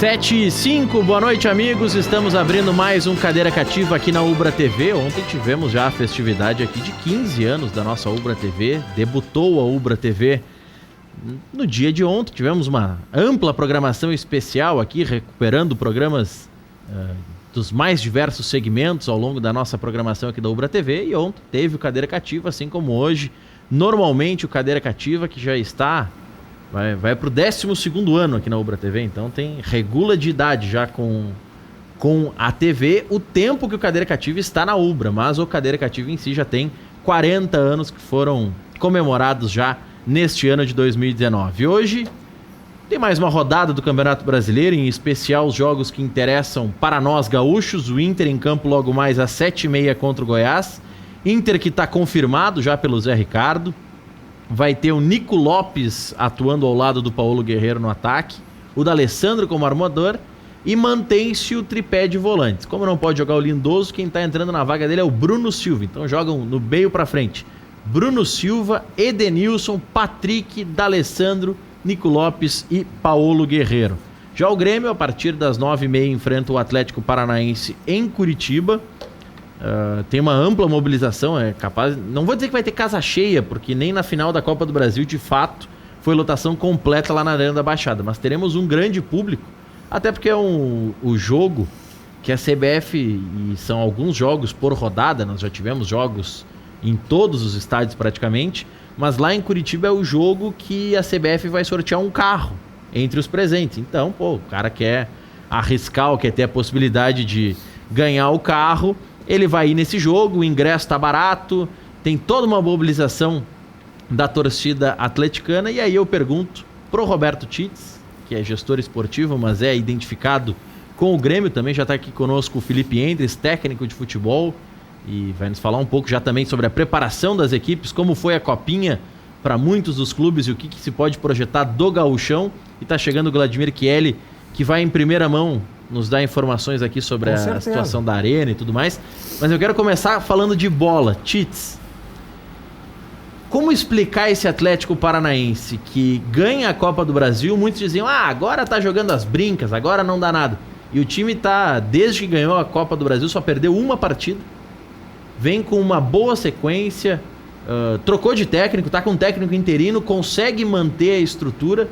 7h05, boa noite, amigos. Estamos abrindo mais um Cadeira Cativa aqui na Ubra TV. Ontem tivemos já a festividade aqui de 15 anos da nossa Ubra TV. Debutou a Ubra TV no dia de ontem. Tivemos uma ampla programação especial aqui, recuperando programas dos mais diversos segmentos ao longo da nossa programação aqui da Ubra TV. E ontem teve o Cadeira Cativa, assim como hoje. Normalmente o Cadeira Cativa, que já está... Vai para o 12º ano aqui na Ubra TV, então tem regula de idade já com a TV, o tempo que o Cadeira Cativa está na Ubra, mas o Cadeira Cativa em si já tem 40 anos que foram comemorados já neste ano de 2019. Hoje tem mais uma rodada do Campeonato Brasileiro, em especial os jogos que interessam para nós gaúchos, o Inter em campo logo mais às 7h30 contra o Goiás, Inter que está confirmado já pelo Zé Ricardo. Vai ter o Nico Lopes atuando ao lado do Paulo Guerreiro no ataque, o D'Alessandro como armador, e mantém-se o tripé de volantes. Como não pode jogar o Lindoso, quem está entrando na vaga dele é o Bruno Silva. Então jogam no meio para frente: Bruno Silva, Edenilson, Patrick, D'Alessandro, Nico Lopes e Paulo Guerreiro. Já o Grêmio, a partir das 9h30, enfrenta o Atlético Paranaense em Curitiba. Tem uma ampla mobilização, é capaz... Não vou dizer que vai ter casa cheia, porque nem na final da Copa do Brasil, de fato, foi lotação completa lá na Arena da Baixada. Mas teremos um grande público, até porque é o jogo que a CBF, e são alguns jogos por rodada, nós já tivemos jogos em todos os estádios praticamente, mas lá em Curitiba é o jogo que a CBF vai sortear um carro entre os presentes. Então, o cara quer arriscar, quer ter a possibilidade de ganhar o carro... Ele vai ir nesse jogo, o ingresso tá barato, tem toda uma mobilização da torcida atleticana. E aí eu pergunto pro Roberto Titz, que é gestor esportivo, mas é identificado com o Grêmio também. Já tá aqui conosco o Felipe Endres, técnico de futebol, e vai nos falar um pouco já também sobre a preparação das equipes, como foi a copinha para muitos dos clubes e o que se pode projetar do gauchão. E tá chegando o Vladimir Chieli, que vai em primeira mão nos dar informações aqui sobre a situação da arena e tudo mais. Mas eu quero começar falando de bola. Titz, como explicar esse Atlético Paranaense que ganha a Copa do Brasil? Muitos diziam, agora tá jogando as brincas, agora não dá nada. E o time tá, desde que ganhou a Copa do Brasil, só perdeu uma partida. Vem com uma boa sequência, trocou de técnico, tá com um técnico interino, consegue manter a estrutura.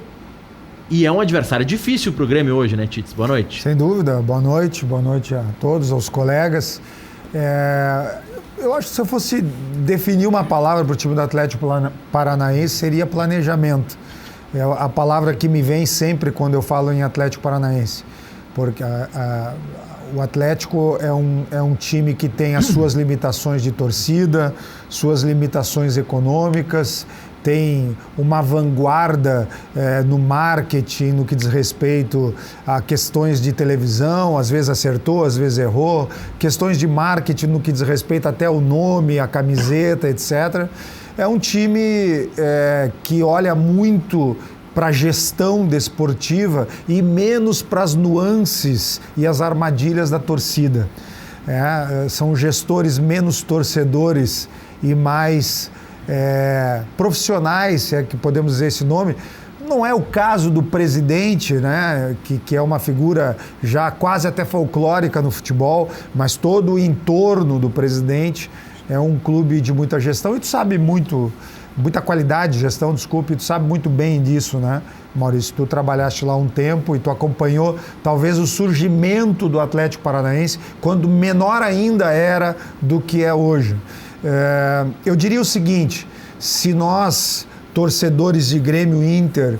E é um adversário difícil para o Grêmio hoje, né, Titz? Boa noite. Sem dúvida, boa noite a todos, aos colegas. Eu acho que se eu fosse definir uma palavra para o time do Atlético Paranaense, seria planejamento. É a palavra que me vem sempre quando eu falo em Atlético Paranaense. Porque o Atlético é um time que tem as suas limitações de torcida, suas limitações econômicas, tem uma vanguarda no marketing, no que diz respeito a questões de televisão, às vezes acertou, às vezes errou, questões de marketing no que diz respeito até o nome, a camiseta, etc. É um time que olha muito para a gestão desportiva e menos para as nuances e as armadilhas da torcida. São gestores menos torcedores e mais... profissionais, se é que podemos dizer esse nome. Não é o caso do presidente, né, que é uma figura já quase até folclórica no futebol, mas todo o entorno do presidente é um clube de muita gestão, e tu sabe muita qualidade de gestão, desculpe, tu sabe muito bem disso, né, Maurício? Tu trabalhaste lá um tempo e tu acompanhou talvez o surgimento do Atlético Paranaense, quando menor ainda era do que é hoje. Eu diria o seguinte: se nós, torcedores de Grêmio e Inter,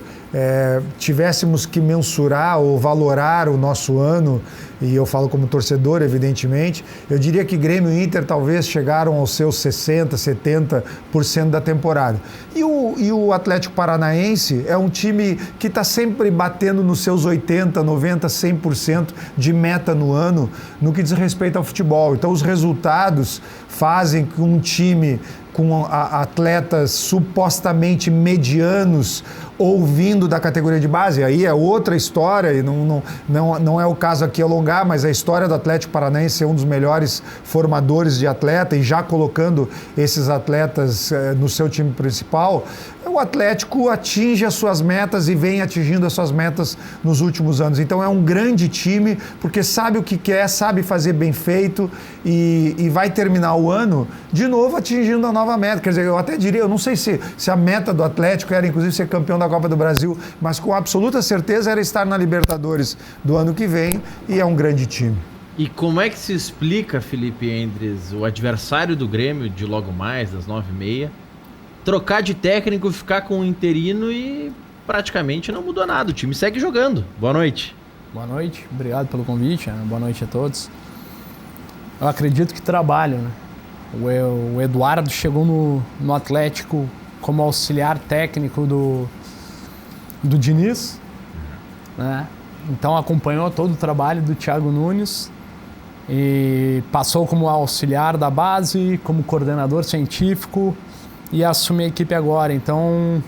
tivéssemos que mensurar ou valorar o nosso ano, e eu falo como torcedor, evidentemente, eu diria que Grêmio e Inter talvez chegaram aos seus 60%, 70% da temporada. E o Atlético Paranaense é um time que está sempre batendo nos seus 80%, 90%, 100% de meta no ano, no que diz respeito ao futebol. Então os resultados fazem que um time com atletas supostamente medianos ou vindo da categoria de base. Aí é outra história, e não é o caso aqui alongar, mas a história do Atlético Paranaense ser um dos melhores formadores de atleta e já colocando esses atletas no seu time principal, o Atlético atinge as suas metas e vem atingindo as suas metas nos últimos anos. Então é um grande time, porque sabe o que quer, sabe fazer bem feito e vai terminar o ano de novo atingindo a nova meta. Quer dizer, eu até diria, eu não sei se a meta do Atlético era inclusive ser campeão da Copa do Brasil, mas com absoluta certeza era estar na Libertadores do ano que vem, e é um grande time. E como é que se explica, Felipe Endres, o adversário do Grêmio de logo mais, das 9h30, trocar de técnico, ficar com o interino e praticamente não mudou nada, o time segue jogando? Boa noite. Boa noite, obrigado pelo convite, boa noite a todos. Eu acredito que trabalho, né? O Eduardo chegou no Atlético como auxiliar técnico do Diniz, né? Então acompanhou todo o trabalho do Thiago Nunes e passou como auxiliar da base, como coordenador científico e assume a equipe agora. Então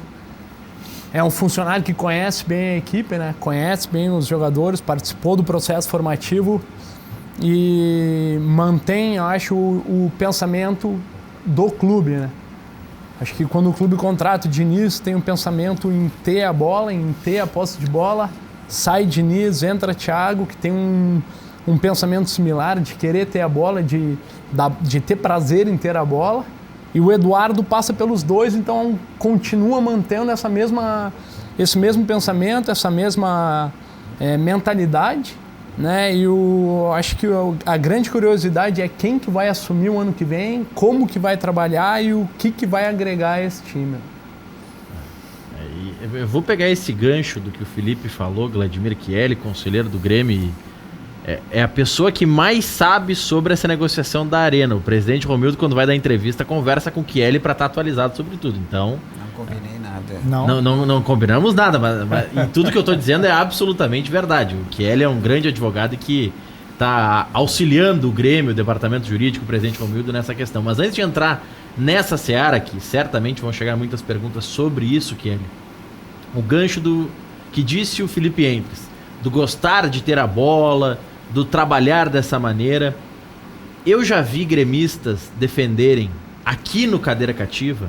é um funcionário que conhece bem a equipe, né? Conhece bem os jogadores, participou do processo formativo e mantém, eu acho, o pensamento do clube, né? Acho que quando o clube contrata o Diniz, tem um pensamento em ter a bola, em ter a posse de bola. Sai Diniz, entra Thiago, que tem um pensamento similar de querer ter a bola, de ter prazer em ter a bola. E o Eduardo passa pelos dois, então continua mantendo esse mesmo pensamento, essa mesma mentalidade, né? E acho que a grande curiosidade é quem que vai assumir o ano que vem, como que vai trabalhar e o que vai agregar a esse time. Eu vou pegar esse gancho do que o Felipe falou, Vladimir Chieli, conselheiro do Grêmio, é a pessoa que mais sabe sobre essa negociação da Arena. O presidente Romildo, quando vai dar entrevista, conversa com o Chieli para estar atualizado sobre tudo. Então, não combinei nada. Não combinamos nada, mas e tudo que eu estou dizendo é absolutamente verdade. O Chieli é um grande advogado que está auxiliando o Grêmio, o departamento jurídico, o presidente Romildo nessa questão. Mas antes de entrar nessa seara, que certamente vão chegar muitas perguntas sobre isso, Chieli, o gancho do que disse o Felipe Endres, do gostar de ter a bola, do trabalhar dessa maneira. Eu já vi gremistas defenderem aqui no Cadeira Cativa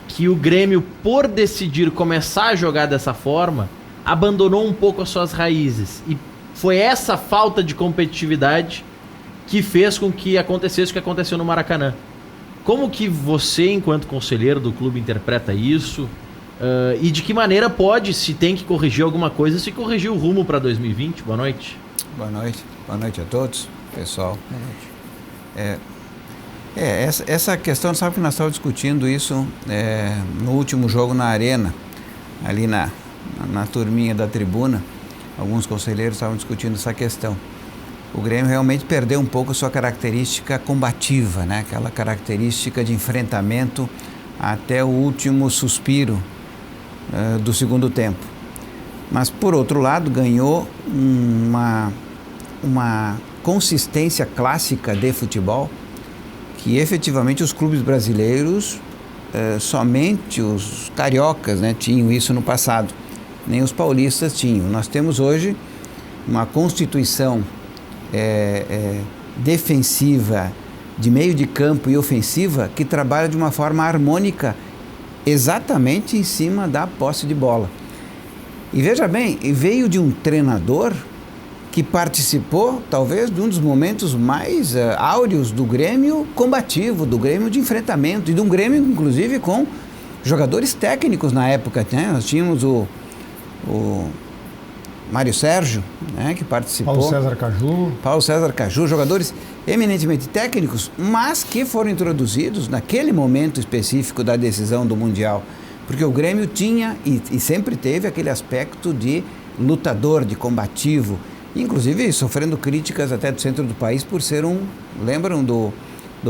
que o Grêmio, por decidir começar a jogar dessa forma, abandonou um pouco as suas raízes. E foi essa falta de competitividade que fez com que acontecesse o que aconteceu no Maracanã. Como que você, enquanto conselheiro do clube, interpreta isso? E de que maneira pode, se tem que corrigir alguma coisa, se corrigir o rumo para 2020? Boa noite. Boa noite a todos, pessoal. Boa noite. Essa questão, sabe que nós estávamos discutindo isso no último jogo na Arena, ali na turminha da tribuna. Alguns conselheiros estavam discutindo essa questão. O Grêmio realmente perdeu um pouco a sua característica combativa, né? Aquela característica de enfrentamento até o último suspiro do segundo tempo. Mas, por outro lado, ganhou uma consistência clássica de futebol que efetivamente os clubes brasileiros, somente os cariocas, né, tinham isso no passado, nem os paulistas tinham. Nós temos hoje uma constituição defensiva, de meio de campo e ofensiva, que trabalha de uma forma harmônica exatamente em cima da posse de bola. E veja bem, veio de um treinador que participou, talvez, de um dos momentos mais áureos do Grêmio combativo, do Grêmio de enfrentamento, e de um Grêmio, inclusive, com jogadores técnicos na época, né? Nós tínhamos o Mário Sérgio, né, que participou. Paulo César Caju, jogadores eminentemente técnicos, mas que foram introduzidos naquele momento específico da decisão do Mundial. Porque o Grêmio tinha e sempre teve aquele aspecto de lutador, de combativo, inclusive sofrendo críticas até do centro do país por ser lembram do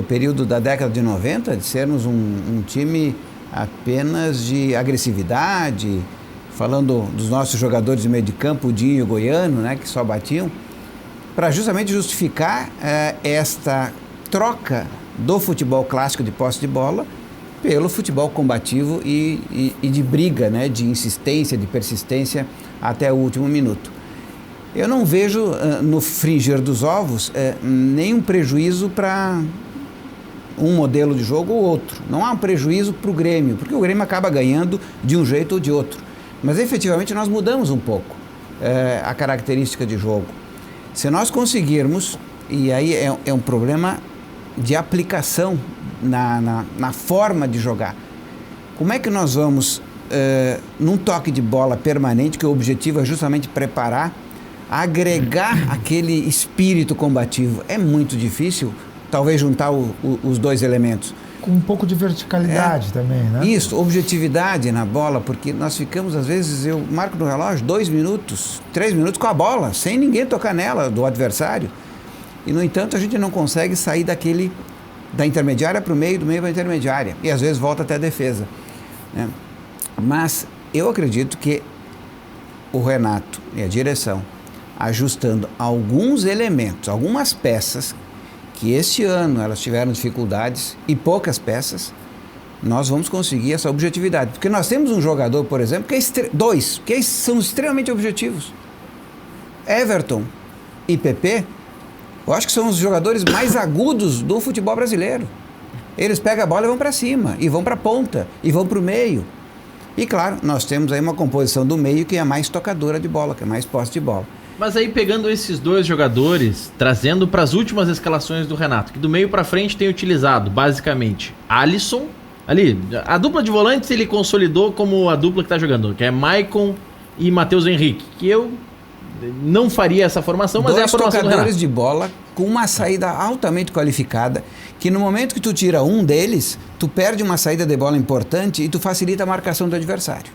período da década de 90, de sermos um time apenas de agressividade, falando dos nossos jogadores de meio de campo, o Dinho e o Goiano, né, que só batiam, para justamente justificar esta troca do futebol clássico de posse de bola pelo futebol combativo e de briga, né? De insistência, de persistência até o último minuto. Eu não vejo no frigir dos ovos nenhum prejuízo para um modelo de jogo ou outro. Não há um prejuízo para o Grêmio, porque o Grêmio acaba ganhando de um jeito ou de outro. Mas efetivamente nós mudamos um pouco a característica de jogo. Se nós conseguirmos, e aí é um problema de aplicação na forma de jogar. Como é que nós vamos, num toque de bola permanente, que o objetivo é justamente preparar, agregar aquele espírito combativo? É muito difícil, talvez, juntar os dois elementos. Com um pouco de verticalidade também, né? Isso, objetividade na bola, porque nós ficamos, às vezes, eu marco no relógio 2 minutos, 3 minutos com a bola, sem ninguém tocar nela, do adversário. E, no entanto, a gente não consegue sair da intermediária para o meio, do meio para a intermediária. E, às vezes, volta até a defesa, né? Mas eu acredito que o Renato e a direção, ajustando alguns elementos, algumas peças, que este ano elas tiveram dificuldades e poucas peças, nós vamos conseguir essa objetividade. Porque nós temos um jogador, por exemplo, dois, que são extremamente objetivos. Everton e PP, eu acho que são os jogadores mais agudos do futebol brasileiro. Eles pegam a bola e vão para cima, e vão para a ponta, e vão para o meio. E claro, nós temos aí uma composição do meio que é mais tocadora de bola, que é mais posse de bola. Mas aí pegando esses dois jogadores, trazendo para as últimas escalações do Renato, que do meio para frente tem utilizado basicamente Alisson, ali, a dupla de volantes ele consolidou como a dupla que está jogando, que é Maicon e Matheus Henrique, que eu não faria essa formação, mas é a formação do Renato. Dois tocadores de bola com uma saída altamente qualificada, que no momento que tu tira um deles, tu perde uma saída de bola importante e tu facilita a marcação do adversário.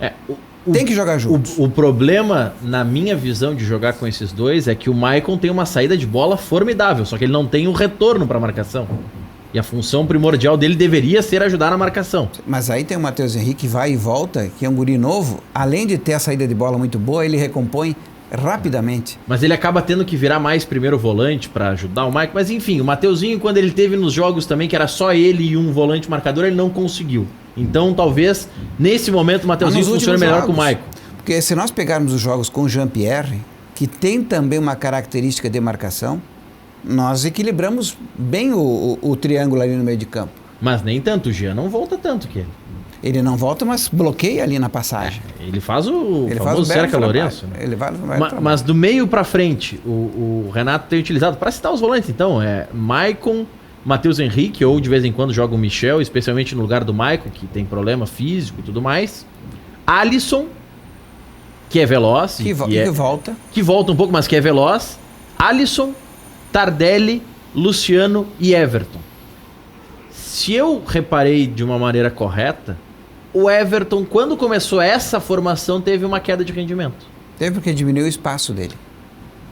Tem que jogar juntos. O problema, na minha visão de jogar com esses dois, é que o Maicon tem uma saída de bola formidável, só que ele não tem um retorno para a marcação. E a função primordial dele deveria ser ajudar na marcação. Mas aí tem o Matheus Henrique que vai e volta, que é um guri novo. Além de ter a saída de bola muito boa, ele recompõe rapidamente. Mas ele acaba tendo que virar mais primeiro volante para ajudar o Maicon. Mas enfim, o Mateuzinho, quando ele teve nos jogos também, que era só ele e um volante marcador, ele não conseguiu. Então talvez, nesse momento, o Mateuzinho funcione melhor com o Maicon. Porque se nós pegarmos os jogos com o Jean-Pierre, que tem também uma característica de marcação, nós equilibramos bem o triângulo ali no meio de campo. Mas nem tanto, o Jean não volta tanto que ele. Ele não volta, mas bloqueia ali na passagem. Ele faz o famoso Cerca Lourenço. Né? Ele vai mas do meio para frente, o Renato tem utilizado, para citar os volantes então, Maicon, Matheus Henrique, ou de vez em quando joga o Michel, especialmente no lugar do Maicon, que tem problema físico e tudo mais. Alisson, que é veloz. Que volta um pouco, mas que é veloz. Alisson, Tardelli, Luciano e Everton. Se eu reparei de uma maneira correta, o Everton, quando começou essa formação, teve uma queda de rendimento. Teve porque diminuiu o espaço dele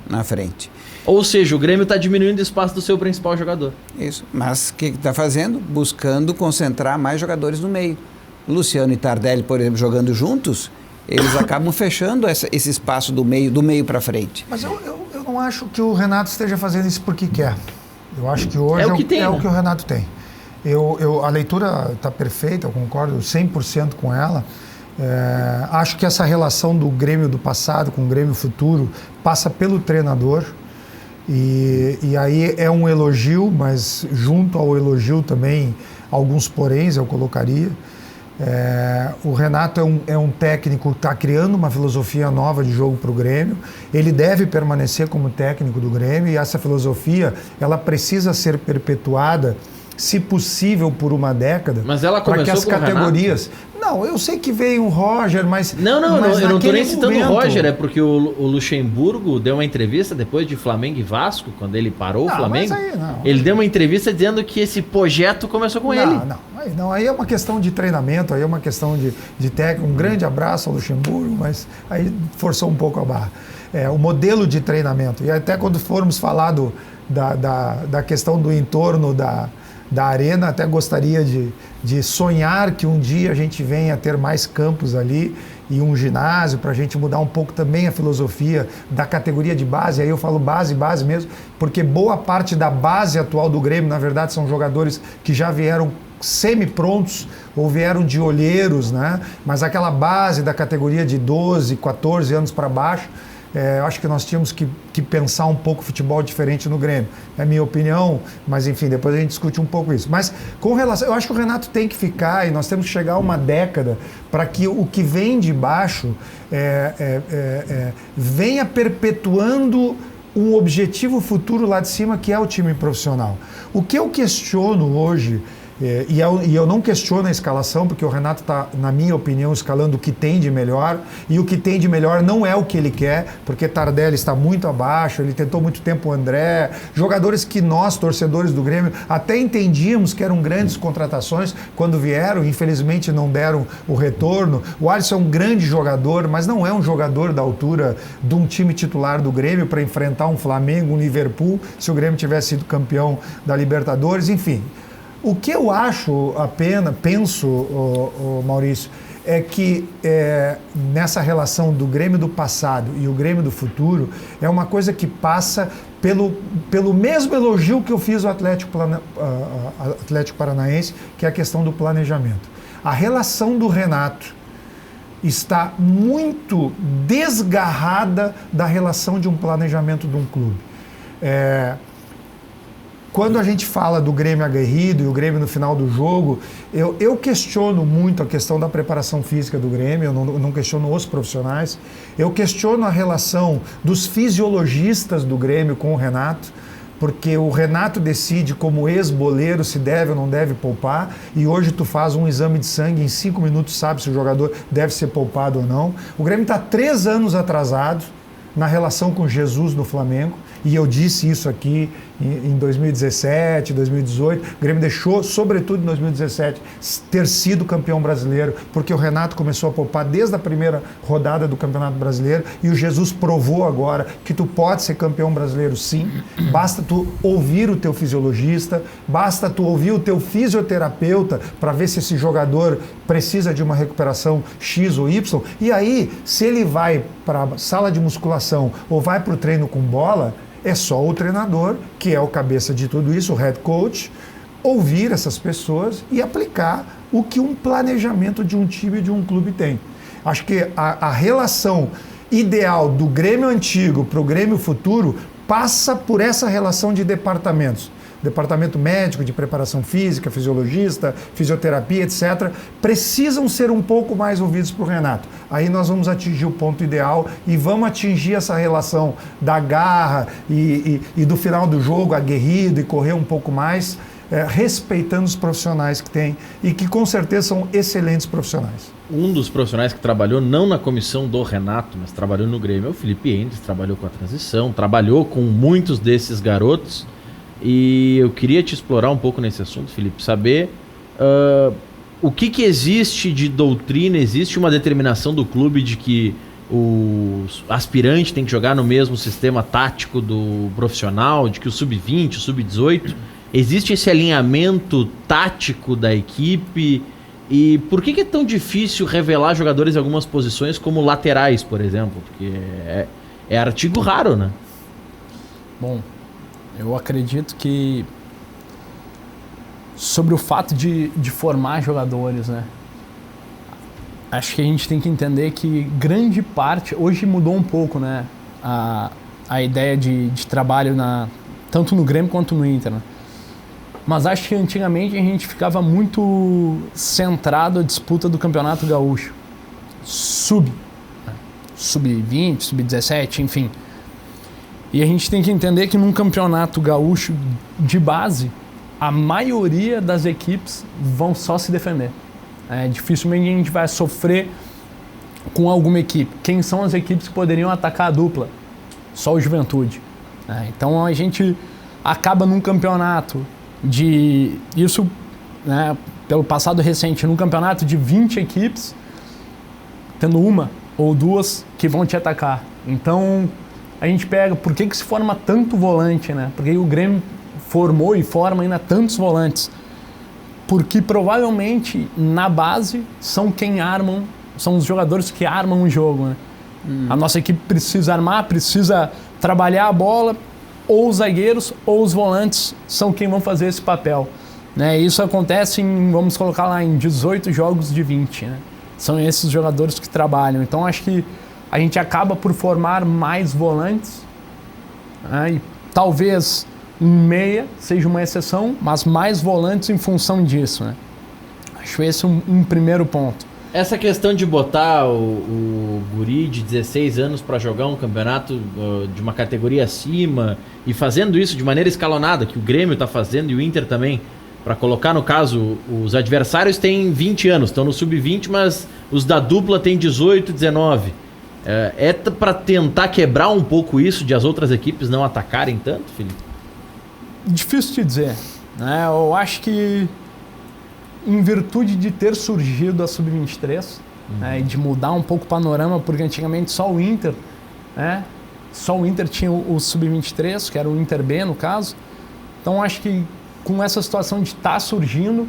na frente. Ou seja, o Grêmio está diminuindo o espaço do seu principal jogador. Isso, mas o que está fazendo? Buscando concentrar mais jogadores no meio. Luciano e Tardelli, por exemplo, jogando juntos, eles acabam fechando esse espaço do meio para frente. Mas eu não acho que o Renato esteja fazendo isso porque quer. Eu acho que hoje é o que o Renato tem. A leitura está perfeita, eu concordo 100% com ela. Acho que essa relação do Grêmio do passado com o Grêmio futuro passa pelo treinador. E aí é um elogio, mas junto ao elogio também alguns poréns eu colocaria. O Renato é um técnico que está criando uma filosofia nova de jogo para o Grêmio. Ele deve permanecer como técnico do Grêmio e essa filosofia ela precisa ser perpetuada, se possível, por uma década. Mas ela começou para que as com categorias. Não, eu sei que veio um Roger, mas. Não, eu não estou nem citando o Roger, é porque o Luxemburgo deu uma entrevista depois de Flamengo e Vasco, quando ele parou o Flamengo. Mas aí, não. Ele deu uma entrevista dizendo que esse projeto começou com ele. Não, aí é uma questão de treinamento, aí é uma questão de técnico. Um grande abraço ao Luxemburgo, mas aí forçou um pouco a barra. O modelo de treinamento. E até quando formos falar da questão do entorno da Arena. Até gostaria de sonhar que um dia a gente venha a ter mais campos ali e um ginásio para a gente mudar um pouco também a filosofia da categoria de base. Aí eu falo base mesmo, porque boa parte da base atual do Grêmio, na verdade, são jogadores que já vieram semi-prontos ou vieram de olheiros, né? Mas aquela base da categoria de 12, 14 anos para baixo, eu acho que nós tínhamos que pensar um pouco futebol diferente no Grêmio. É a minha opinião, mas enfim, depois a gente discute um pouco isso. Mas com relação, eu acho que o Renato tem que ficar e nós temos que chegar a uma década para que o que vem de baixo venha perpetuando um objetivo futuro lá de cima, que é o time profissional. O que eu questiono hoje, e eu não questiono a escalação, porque o Renato está, na minha opinião, escalando o que tem de melhor, e o que tem de melhor não é o que ele quer, porque Tardelli está muito abaixo, ele tentou muito tempo o André, jogadores que nós, torcedores do Grêmio, até entendíamos que eram grandes contratações quando vieram, infelizmente não deram o retorno. O Alisson é um grande jogador, mas não é um jogador da altura de um time titular do Grêmio para enfrentar um Flamengo, um Liverpool, se o Grêmio tivesse sido campeão da Libertadores, enfim. O que eu acho penso, Maurício, é que nessa relação do Grêmio do passado e o Grêmio do futuro, é uma coisa que passa pelo mesmo elogio que eu fiz ao Atlético Paranaense, que é a questão do planejamento. A relação do Renato está muito desgarrada da relação de um planejamento de um clube. Quando a gente fala do Grêmio aguerrido e o Grêmio no final do jogo, eu questiono muito a questão da preparação física do Grêmio, eu não questiono os profissionais, eu questiono a relação dos fisiologistas do Grêmio com o Renato, porque o Renato decide como ex-boleiro se deve ou não deve poupar, e hoje tu faz um exame de sangue, em 5 minutos sabe se o jogador deve ser poupado ou não. O Grêmio está 3 anos atrasado na relação com Jesus no Flamengo, e eu disse isso aqui em 2017, 2018, o Grêmio deixou, sobretudo em 2017, ter sido campeão brasileiro, porque o Renato começou a poupar desde a primeira rodada do Campeonato Brasileiro, e o Jesus provou agora que tu pode ser campeão brasileiro sim, basta tu ouvir o teu fisiologista, basta tu ouvir o teu fisioterapeuta para ver se esse jogador precisa de uma recuperação X ou Y, e aí, se ele vai para a sala de musculação ou vai para o treino com bola, é só o treinador, que é o cabeça de tudo isso, o head coach, ouvir essas pessoas e aplicar o que um planejamento de um time e de um clube tem. Acho que a relação ideal do Grêmio antigo para o Grêmio futuro passa por essa relação de departamentos. Departamento médico, de preparação física, fisiologista, fisioterapia, etc., precisam ser um pouco mais ouvidos por Renato. Aí nós vamos atingir o ponto ideal e vamos atingir essa relação da garra e do final do jogo, aguerrido e correr um pouco mais, respeitando os profissionais que tem e que com certeza são excelentes profissionais. Um dos profissionais que trabalhou não na comissão do Renato, mas trabalhou no Grêmio é o Felipe Endes, trabalhou com a transição, trabalhou com muitos desses garotos. E eu queria te explorar um pouco nesse assunto, Felipe, saber o que existe de doutrina, existe uma determinação do clube de que o aspirante tem que jogar no mesmo sistema tático do profissional, de que o sub-20, o sub-18, existe esse alinhamento tático da equipe? E por que é tão difícil revelar jogadores em algumas posições como laterais, por exemplo? Porque é artigo raro, né? Bom, eu acredito que sobre o fato de formar jogadores, né? Acho que a gente tem que entender que grande parte, hoje mudou um pouco, né? A ideia de trabalho tanto no Grêmio quanto no Inter, né? Mas acho que antigamente a gente ficava muito centrado à disputa do Campeonato Gaúcho. Sub-20, sub-17, enfim. E a gente tem que entender que num campeonato gaúcho de base, a maioria das equipes vão só se defender. Dificilmente a gente vai sofrer com alguma equipe. Quem são as equipes que poderiam atacar a dupla? Só o Juventude. Então a gente acaba num campeonato isso, né, pelo passado recente, num campeonato de 20 equipes, tendo uma ou duas que vão te atacar. Então a gente pega, por que se forma tanto volante, né? Porque o Grêmio formou e forma ainda tantos volantes. porque provavelmente na base são os jogadores que armam o jogo, né? A nossa equipe precisa armar, precisa trabalhar a bola, ou os zagueiros ou os volantes são quem vão fazer esse papel, né? Isso acontece vamos colocar lá, em 18 jogos de 20, né? São esses jogadores que trabalham. Então acho que a gente acaba por formar mais volantes, né? E talvez um meia seja uma exceção, mas mais volantes em função disso, né? Acho esse um primeiro ponto. Essa questão de botar o guri de 16 anos para jogar um campeonato de uma categoria acima e fazendo isso de maneira escalonada, que o Grêmio está fazendo e o Inter também, para colocar, no caso, os adversários têm 20 anos, estão no sub-20, mas os da dupla têm 18, 19. É para tentar quebrar um pouco isso de as outras equipes não atacarem tanto, Felipe? Difícil te dizer, né? Eu acho que em virtude de ter surgido a Sub-23, né, e de mudar um pouco o panorama, porque antigamente só o Inter, né, só o Inter tinha o Sub-23, que era o Inter B no caso. Então acho que com essa situação de estar surgindo,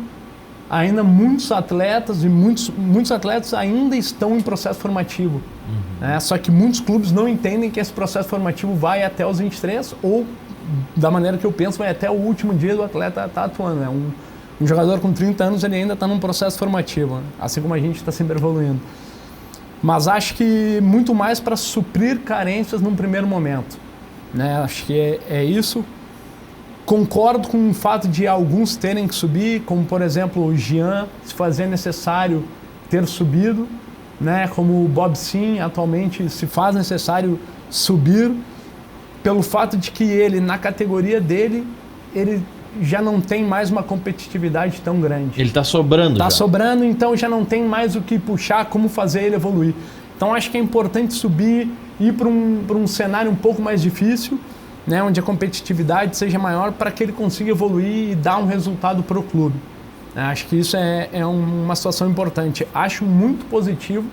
ainda muitos atletas e muitos atletas ainda estão em processo formativo. Né, só que muitos clubes não entendem que esse processo formativo vai até os 23 ou, da maneira que eu penso, vai até o último dia do atleta estar atuando, né? Um jogador com 30 anos, ele ainda está num processo formativo, né? Assim como a gente está sempre evoluindo. Mas acho que muito mais para suprir carências num primeiro momento, né? Acho que é isso. Concordo com o fato de alguns terem que subir, como por exemplo o Jean, se fazer necessário ter subido, né? Como o Bob Sim, atualmente se faz necessário subir, pelo fato de que ele, na categoria dele, ele já não tem mais uma competitividade tão grande. Ele está sobrando. Está sobrando, então já não tem mais o que puxar, como fazer ele evoluir. Então acho que é importante subir, ir para um cenário um pouco mais difícil, né, onde a competitividade seja maior, para que ele consiga evoluir e dar um resultado para o clube. Acho que isso é uma situação importante. Acho muito positivo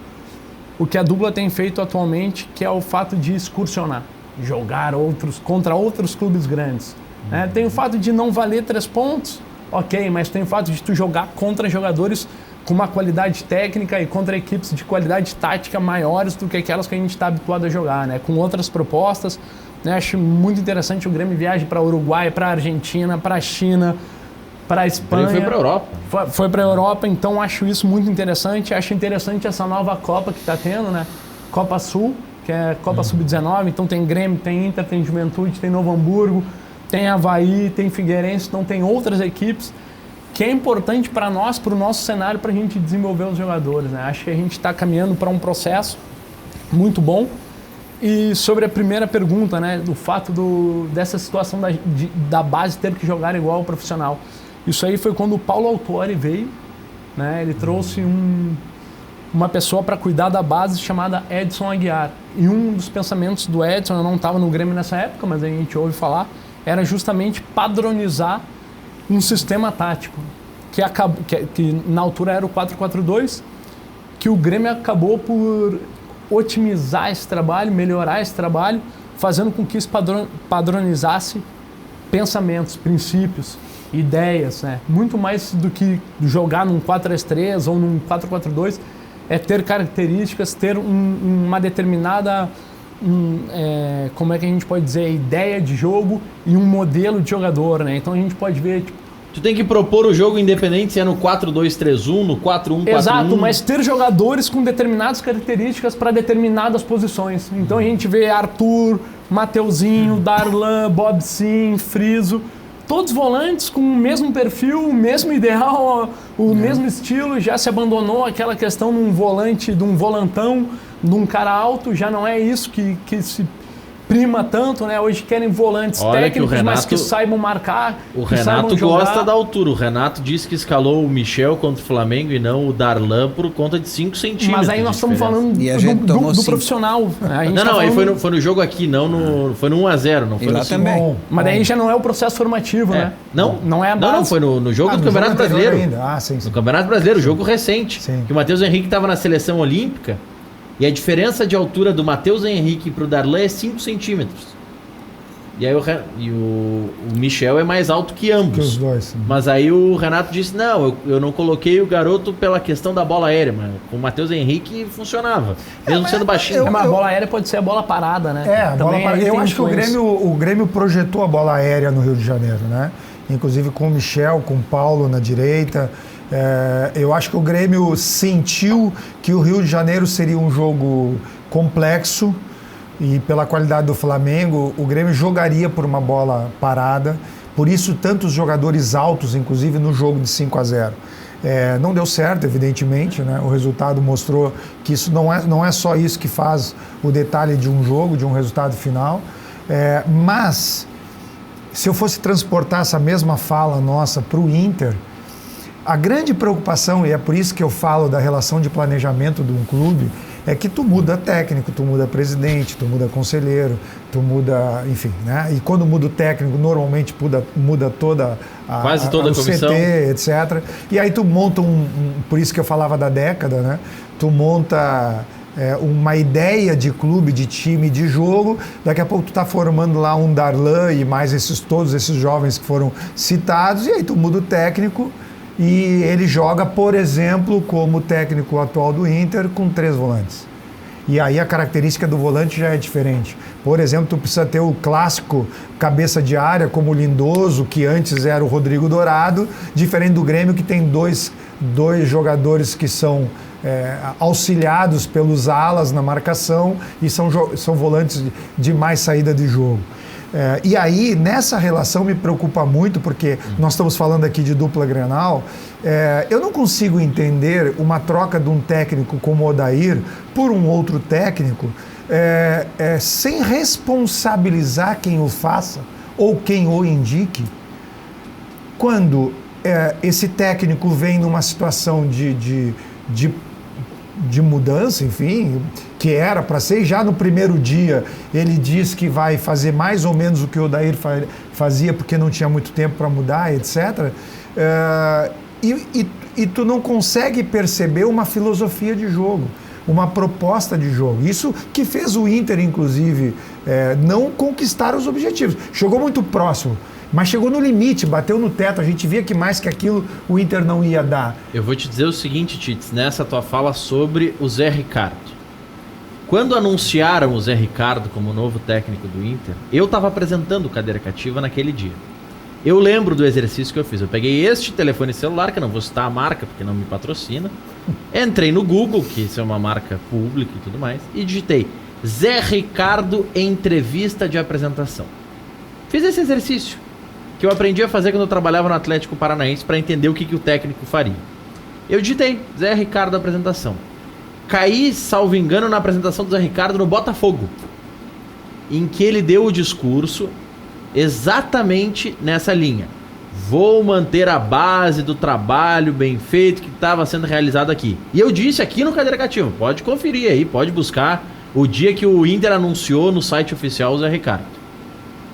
o que a dupla tem feito atualmente, que é o fato de excursionar, jogar contra outros clubes grandes. Tem o fato de não valer 3 pontos, ok, mas tem o fato de tu jogar contra jogadores com uma qualidade técnica e contra equipes de qualidade tática maiores do que aquelas que a gente está habituado a jogar, né? Com outras propostas, né? Acho muito interessante o Grêmio viajar para o Uruguai, para a Argentina, para a China, para a Espanha. Ele foi para a Europa. Foi para a Europa, então acho isso muito interessante. Acho interessante essa nova Copa que está tendo, né? Copa Sul, que é Copa Sub-19, então tem Grêmio, tem Inter, tem Juventude, tem Novo Hamburgo, tem Avaí, tem Figueirense, então tem outras equipes que é importante para nós, para o nosso cenário, para a gente desenvolver os jogadores, né? Acho que a gente está caminhando para um processo muito bom. E sobre a primeira pergunta, né, do fato dessa situação da base ter que jogar igual ao profissional. Isso aí foi quando o Paulo Autori veio, né? Ele trouxe uma pessoa para cuidar da base chamada Edson Aguiar. E um dos pensamentos do Edson, eu não estava no Grêmio nessa época, mas a gente ouve falar, era justamente padronizar um sistema tático, que na altura era o 4-4-2, que o Grêmio acabou por otimizar esse trabalho, melhorar esse trabalho, fazendo com que isso padronizasse pensamentos, princípios, ideias, né? Muito mais do que jogar num 4-3-3 ou num 4-4-2, é ter características, ter uma determinada... como é que a gente pode dizer, ideia de jogo e um modelo de jogador, né? Então a gente pode ver... Tu tem que propor o jogo independente se é no 4-2-3-1, no 4-1-4-1. Exato, mas ter jogadores com determinadas características para determinadas posições. Então a gente vê Arthur, Mateuzinho, Darlan, Bob Sim, Friso, todos volantes com o mesmo perfil, o mesmo ideal, o mesmo estilo. Já se abandonou aquela questão de um volante, de um volantão, de um cara alto. Já não é isso que se prima tanto, né? Hoje querem volantes técnicos, Renato, mas que saibam marcar. O Renato gosta da altura. O Renato disse que escalou o Michel contra o Flamengo e não o Darlan por conta de 5 centímetros. Mas aí nós estamos falando do profissional. Aí foi no jogo aqui, foi no 1-0, não foi lá também. Mas daí já não é o processo formativo, né? Não é a base. Não, foi no jogo do Campeonato Brasileiro. Sim. No Campeonato Brasileiro, jogo recente. Sim. Que o Matheus Henrique estava na seleção olímpica. E a diferença de altura do Matheus Henrique para o Darlan é 5 centímetros. E aí o Michel é mais alto que ambos. Que os dois. Sim. Mas aí o Renato disse, não, eu não coloquei o garoto pela questão da bola aérea, mas com o Matheus Henrique funcionava. Mesmo sendo baixinho. Mas a bola aérea pode ser a bola parada, né? A bola parada. Eu acho que o Grêmio projetou a bola aérea no Rio de Janeiro, né? Inclusive com o Michel, com o Paulo na direita. Eu acho que o Grêmio sentiu que o Rio de Janeiro seria um jogo complexo e pela qualidade do Flamengo, o Grêmio jogaria por uma bola parada. Por isso, tantos jogadores altos, inclusive no jogo de 5-0. Não deu certo, evidentemente, né? O resultado mostrou que isso não é só isso que faz o detalhe de um jogo, de um resultado final. Mas, se eu fosse transportar essa mesma fala nossa para o Inter, a grande preocupação, e é por isso que eu falo da relação de planejamento de um clube, é que tu muda técnico, tu muda presidente, tu muda conselheiro, tu muda, enfim, né? E quando muda o técnico, normalmente muda toda quase toda a comissão, CT, etc. E aí tu monta por isso que eu falava da década, né? Tu monta uma ideia de clube, de time, de jogo. Daqui a pouco tu tá formando lá um Darlan e mais todos esses jovens que foram citados, e aí tu muda o técnico. E ele joga, por exemplo, como técnico atual do Inter, com 3 volantes. E aí a característica do volante já é diferente. Por exemplo, tu precisa ter o clássico cabeça de área, como o Lindoso, que antes era o Rodrigo Dourado, diferente do Grêmio, que tem dois jogadores que são auxiliados pelos alas na marcação e são volantes de mais saída de jogo. E aí, nessa relação me preocupa muito, porque nós estamos falando aqui de dupla Grenal, eu não consigo entender uma troca de um técnico como o Odair por um outro técnico sem responsabilizar quem o faça ou quem o indique, quando esse técnico vem numa situação de mudança, enfim, que era para ser, e já no primeiro dia ele diz que vai fazer mais ou menos o que o Odair fazia porque não tinha muito tempo para mudar, etc. E tu não consegue perceber uma filosofia de jogo, uma proposta de jogo. Isso que fez o Inter, inclusive, não conquistar os objetivos. Chegou muito próximo, mas chegou no limite, bateu no teto. A gente via que mais que aquilo o Inter não ia dar. Eu vou te dizer o seguinte, Tits, nessa tua fala sobre o Zé Ricardo. Quando anunciaram o Zé Ricardo como novo técnico do Inter, eu estava apresentando o Cadeira Cativa naquele dia. Eu lembro do exercício que eu fiz. Eu peguei este telefone celular, que eu não vou citar a marca porque não me patrocina, entrei no Google, que isso é uma marca pública e tudo mais, e digitei Zé Ricardo entrevista de apresentação. Fiz esse exercício que eu aprendi a fazer quando eu trabalhava no Atlético Paranaense para entender o que o técnico faria. Eu digitei Zé Ricardo apresentação. Caí, salvo engano, na apresentação do Zé Ricardo no Botafogo, em que ele deu o discurso exatamente nessa linha. Vou manter a base do trabalho bem feito que estava sendo realizado aqui. E eu disse aqui no Cadeira Cativa, pode conferir aí, pode buscar o dia que o Inter anunciou no site oficial o Zé Ricardo.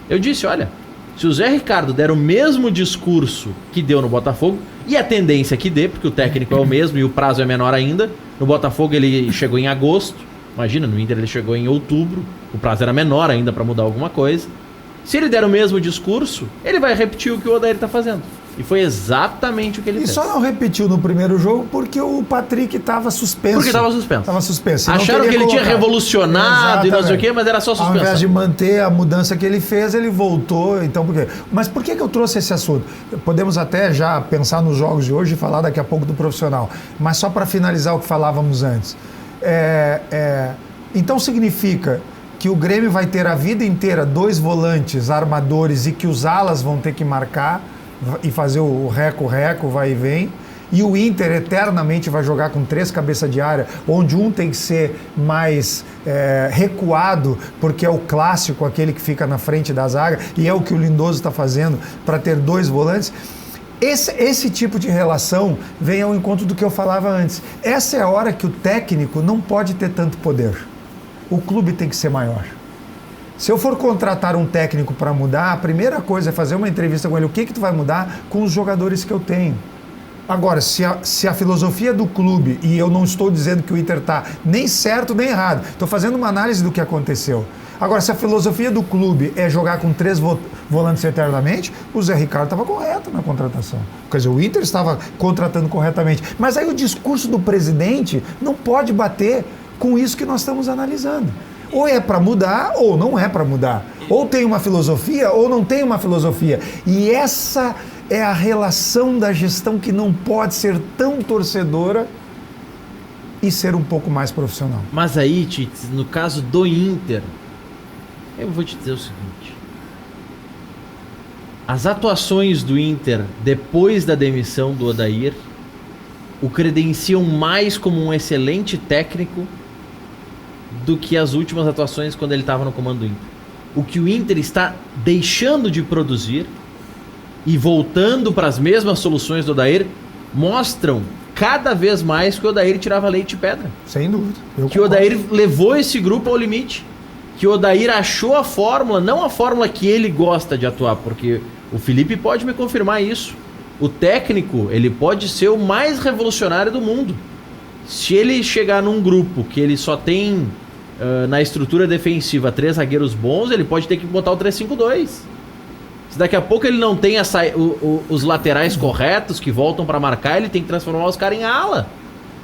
Eu disse, olha, se o Zé Ricardo der o mesmo discurso que deu no Botafogo, e a tendência que dê, porque o técnico é o mesmo e o prazo é menor ainda, no Botafogo ele chegou em agosto, imagina, no Inter ele chegou em outubro, o prazo era menor ainda para mudar alguma coisa. Se ele der o mesmo discurso, ele vai repetir o que o Odair está fazendo. E foi exatamente o que ele fez. E só não repetiu no primeiro jogo porque o Patrick estava suspenso. Porque estava suspenso. Estava suspenso. Acharam que ele tinha revolucionado. Exatamente. E não sei o quê, mas era só suspensão. Ao invés de manter a mudança que ele fez, ele voltou. Então, por quê? Mas por que eu trouxe esse assunto? Podemos até já pensar nos jogos de hoje e falar daqui a pouco do profissional. Mas só para finalizar o que falávamos antes. Então significa que o Grêmio vai ter a vida inteira 2 volantes armadores e que os alas vão ter que marcar e fazer o reco-reco, vai e vem, e o Inter eternamente vai jogar com 3 cabeças de área, onde um tem que ser mais recuado, porque é o clássico, aquele que fica na frente da zaga, e é o que o Lindoso está fazendo para ter 2 volantes. Esse tipo de relação vem ao encontro do que eu falava antes. Essa é a hora que o técnico não pode ter tanto poder. O clube tem que ser maior. Se eu for contratar um técnico para mudar, a primeira coisa é fazer uma entrevista com ele. O que tu vai mudar com os jogadores que eu tenho? Agora, se a filosofia do clube, e eu não estou dizendo que o Inter está nem certo nem errado, estou fazendo uma análise do que aconteceu. Agora, se a filosofia do clube é jogar com 3 volantes eternamente, o Zé Ricardo estava correto na contratação. Quer dizer, o Inter estava contratando corretamente. Mas aí o discurso do presidente não pode bater com isso que nós estamos analisando. Ou é para mudar, ou não é para mudar. Ou tem uma filosofia, ou não tem uma filosofia. E essa é a relação da gestão que não pode ser tão torcedora e ser um pouco mais profissional. Mas aí, Tite, no caso do Inter, eu vou te dizer o seguinte. As atuações do Inter depois da demissão do Odair o credenciam mais como um excelente técnico do que as últimas atuações quando ele estava no comando do Inter. O que o Inter está deixando de produzir e voltando para as mesmas soluções do Odair mostram cada vez mais que o Odair tirava leite de pedra. Sem dúvida. Que o Odair levou esse grupo ao limite. Que o Odair achou a fórmula, não a fórmula que ele gosta de atuar, porque o Felipe pode me confirmar isso. O técnico, ele pode ser o mais revolucionário do mundo. Se ele chegar num grupo que ele só tem na estrutura defensiva 3 zagueiros bons, ele pode ter que botar o 3-5-2. Se daqui a pouco ele não tem os laterais corretos que voltam para marcar, ele tem que transformar os caras em ala.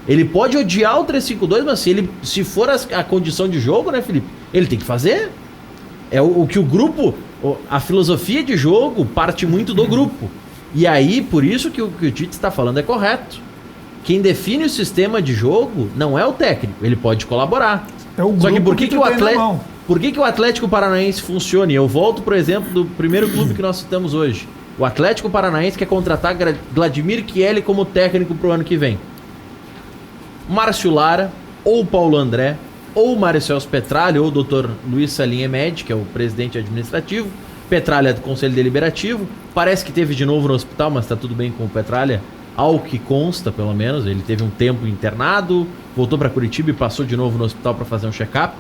Ele pode odiar o 3-5-2, mas se for a condição de jogo, né, Felipe? Ele tem que fazer. É o que o grupo... A filosofia de jogo parte muito do grupo. E aí, por isso que o Tite está falando é correto. Quem define o sistema de jogo não é o técnico. Ele pode colaborar. É o grupo. Só que por que o Atlético Paranaense funciona? E eu volto, por exemplo, do primeiro clube que nós citamos hoje. O Atlético Paranaense quer contratar Vladimir Chieli como técnico pro ano que vem. Márcio Lara, ou Paulo André, ou Mário Celso Petralha, ou o Dr. Luiz Salim Emed, que é o presidente administrativo. Petralha é do Conselho Deliberativo. Parece que teve de novo no hospital, mas tá tudo bem com o Petralha. Ao que consta, pelo menos. Ele teve um tempo internado, voltou para Curitiba e passou de novo no hospital para fazer um check-up.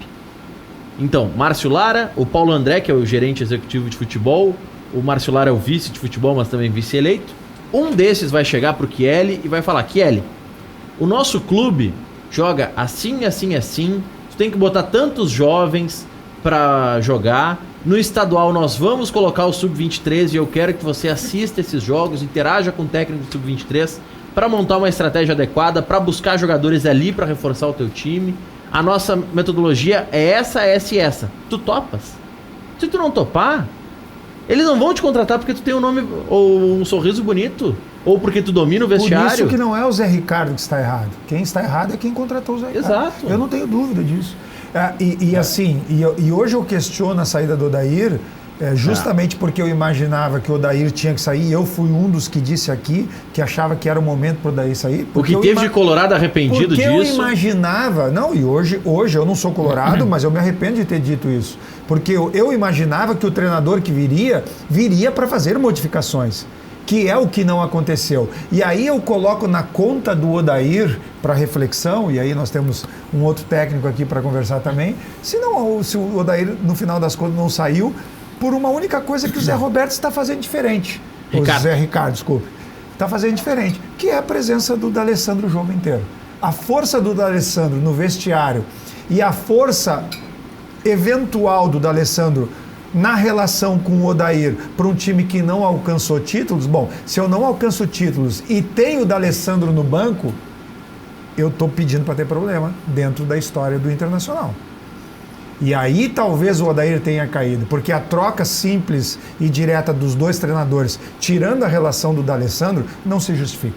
Então, Márcio Lara, o Paulo André, que é o gerente executivo de futebol. O Márcio Lara é o vice de futebol, mas também vice-eleito. Um desses vai chegar pro Chieli e vai falar: Chieli, o nosso clube joga assim, assim, assim. Tu tem que botar tantos jovens para jogar. No estadual nós vamos colocar o Sub-23 e eu quero que você assista esses jogos, interaja com o técnico do Sub-23 para montar uma estratégia adequada, para buscar jogadores ali para reforçar o teu time. A nossa metodologia é essa, essa e essa. Tu topas? Se tu não topar, eles não vão te contratar porque tu tem um nome ou um sorriso bonito, ou porque tu domina o vestiário. Por isso que não é o Zé Ricardo que está errado. Quem está errado é quem contratou o Zé Ricardo. Exato. Eu não tenho dúvida disso. E hoje eu questiono a saída do Odair justamente porque eu imaginava que o Odair tinha que sair. Eu fui um dos que disse aqui que achava que era o momento para o Odair sair. O que teve de Colorado arrependido porque disso? Eu imaginava... Não, e hoje eu não sou colorado, mas eu me arrependo de ter dito isso. Porque eu imaginava que o treinador que viria para fazer modificações, que é o que não aconteceu. E aí eu coloco na conta do Odair para reflexão, e aí nós temos um outro técnico aqui para conversar também, se o Odair, no final das contas, não saiu, por uma única coisa que o Zé Roberto está fazendo diferente. O Zé Ricardo, desculpe. Está fazendo diferente, que é a presença do D'Alessandro o jogo inteiro. A força do D'Alessandro no vestiário e a força eventual do D'Alessandro na relação com o Odair para um time que não alcançou títulos. Bom, se eu não alcanço títulos e tenho o D'Alessandro no banco, eu estou pedindo para ter problema dentro da história do Internacional. E aí talvez o Odair tenha caído, porque a troca simples e direta dos dois treinadores, tirando a relação do D'Alessandro, não se justifica.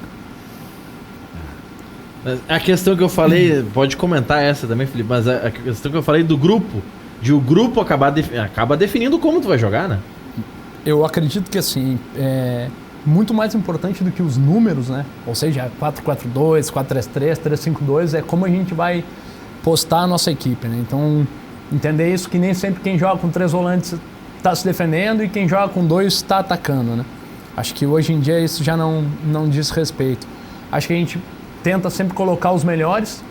A questão que eu falei, pode comentar essa também, Felipe, mas a questão que eu falei do grupo, de o grupo acaba definindo como tu vai jogar, né? Eu acredito que assim, muito mais importante do que os números, né? Ou seja, 4-4-2, 4-3-3, 3-5-2, é como a gente vai postar a nossa equipe, né? Então, entender isso, que nem sempre quem joga com 3 volantes está se defendendo e quem joga com 2 está atacando, né? Acho que hoje em dia isso já não diz respeito. Acho que a gente tenta sempre colocar os melhores,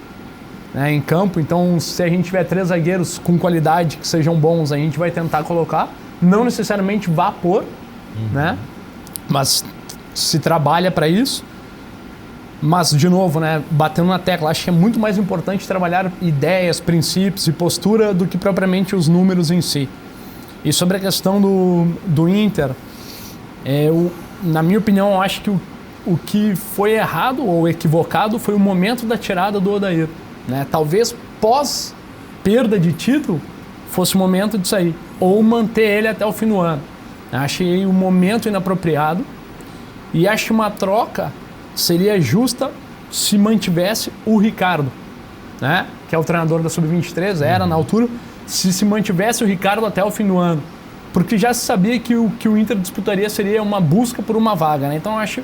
né, em campo. Então, se a gente tiver 3 zagueiros com qualidade que sejam bons, a gente vai tentar colocar. Não necessariamente vá pôr, né? Mas se trabalha para isso. Mas, de novo, né, batendo na tecla, acho que é muito mais importante trabalhar ideias, princípios e postura do que propriamente os números em si. E sobre a questão do Inter, na minha opinião, eu acho que o que foi errado ou equivocado foi o momento da tirada do Odair. Né? Talvez pós perda de título fosse o momento de sair, ou manter ele até o fim do ano. Achei o momento inapropriado e acho que uma troca seria justa se mantivesse o Ricardo, né? Que é o treinador da Sub-23, era na altura, se mantivesse o Ricardo até o fim do ano. Porque já se sabia que o Inter disputaria seria uma busca por uma vaga, né? Então eu acho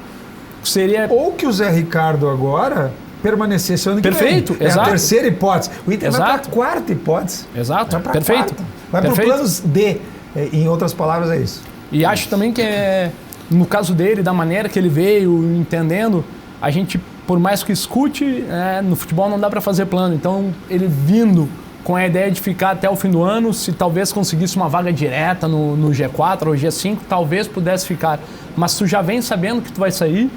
que seria... Ou que o Zé Ricardo agora permanecesse ano que vem. Perfeito, exato. É a terceira hipótese. O Inter vai para a quarta hipótese. Exato, vai pra perfeito. Quarta. Vai para o plano D. Em outras palavras, é isso. E acho também que, no caso dele, da maneira que ele veio, entendendo, a gente, por mais que escute, no futebol não dá para fazer plano. Então, ele vindo com a ideia de ficar até o fim do ano, se talvez conseguisse uma vaga direta no G4 ou G5, talvez pudesse ficar. Mas tu já vem sabendo que tu vai sair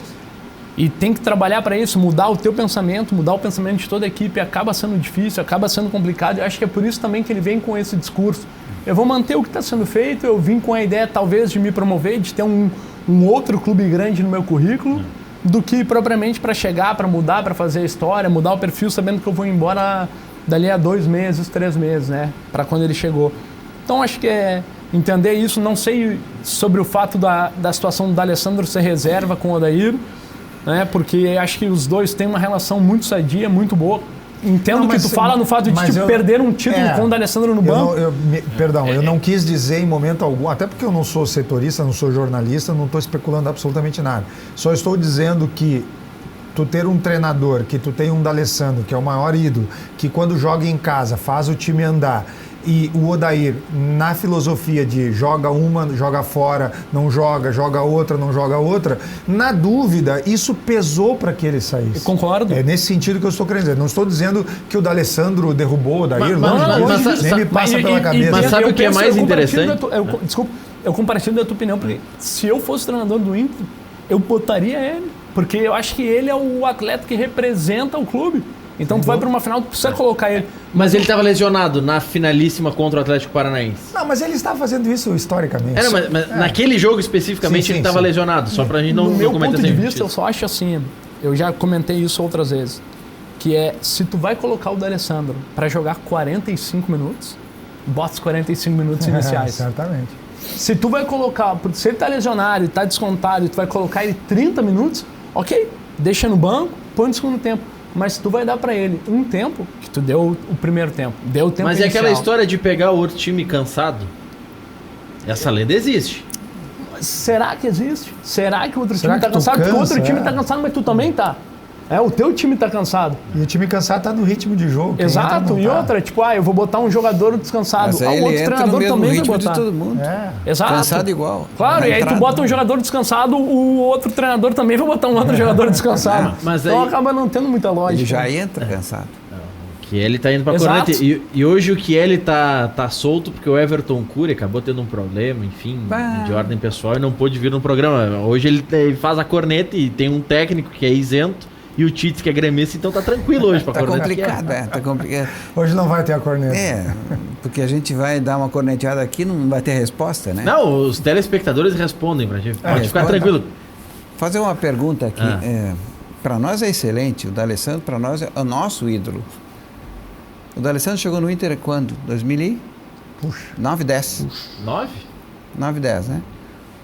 e tem que trabalhar para isso, mudar o teu pensamento, mudar o pensamento de toda a equipe, acaba sendo difícil, acaba sendo complicado. Eu acho que é por isso também que ele vem com esse discurso. Eu vou manter o que está sendo feito, eu vim com a ideia talvez de me promover, de ter um outro clube grande no meu currículo, do que propriamente para chegar, para mudar, para fazer a história, mudar o perfil, sabendo que eu vou embora dali a 2 meses, 3 meses, né? Para quando ele chegou. Então acho que é entender isso. Não sei sobre o fato da situação do D'Alessandro ser reserva com o Odair, né? Porque acho que os dois têm uma relação muito sadia, muito boa. Entendo o que tu fala no fato de perder um título com o D'Alessandro no banco. Eu não quis dizer em momento algum, até porque eu não sou setorista, não sou jornalista, não estou especulando absolutamente nada. Só estou dizendo que tu ter um treinador, que tu tem um D'Alessandro, que é o maior ídolo, que quando joga em casa faz o time andar, e o Odair, na filosofia de joga uma, joga fora, não joga, joga outra, não joga outra, na dúvida, isso pesou para que ele saísse. Eu concordo. É nesse sentido que eu estou querendo dizer. Não estou dizendo que o D'Alessandro derrubou o Odair, nem me passa pela cabeça. Mas sabe o que é mais interessante? Desculpa, eu compartilho da tua opinião, porque se eu fosse treinador do Inter, eu botaria ele, porque eu acho que ele é o atleta que representa o clube. Então tu vai para uma final, tu precisa colocar ele. Mas ele estava lesionado na finalíssima contra o Atlético Paranaense. Não, mas ele estava fazendo isso historicamente. Mas naquele jogo especificamente ele estava lesionado, só pra gente não comentar. No meu ponto de vista, eu só acho assim, eu já comentei isso outras vezes, que é, se tu vai colocar o D'Alessandro para jogar 45 minutos, bota os 45 minutos iniciais. Certamente. Se tu vai colocar, se ele tá lesionado e tá descontado e tu vai colocar ele 30 minutos, ok, deixa no banco, põe no segundo tempo. Mas tu vai dar pra ele um tempo que tu deu o primeiro tempo. Deu o tempo Mas inicial. É aquela história de pegar o outro time cansado? Essa lenda existe. Será que existe? Será que o outro time tá cansado? Porque o outro time tá cansado, mas tu também tá. O teu time tá cansado. E o time cansado tá no ritmo de jogo. Exato. E outra, tipo, eu vou botar um jogador descansado. O outro treinador também vai botar. De todo mundo. Exato. Cansado igual. Claro, e aí tu bota um jogador descansado, o outro treinador também vai botar um outro jogador descansado. Mas então aí... acaba não tendo muita lógica. Ele já entra cansado. O Kieli tá indo pra corneta. E hoje o Kieli tá solto porque o Everton Cury acabou tendo um problema, enfim, de ordem pessoal e não pôde vir no programa. Hoje ele faz a corneta e tem um técnico que é isento. E o Tite, que é gremista, então tá tranquilo hoje pra cornetar. Tá complicado. Hoje não vai ter a corneta. Porque a gente vai dar uma corneteada aqui, não vai ter resposta, né? Não, os telespectadores respondem pra gente. Pode ficar tranquilo. Fazer uma pergunta aqui. Pra nós é excelente, o D'Alessandro pra nós é o nosso ídolo. O D'Alessandro chegou no Inter quando? 2009, 10. 9? 9, 10, né?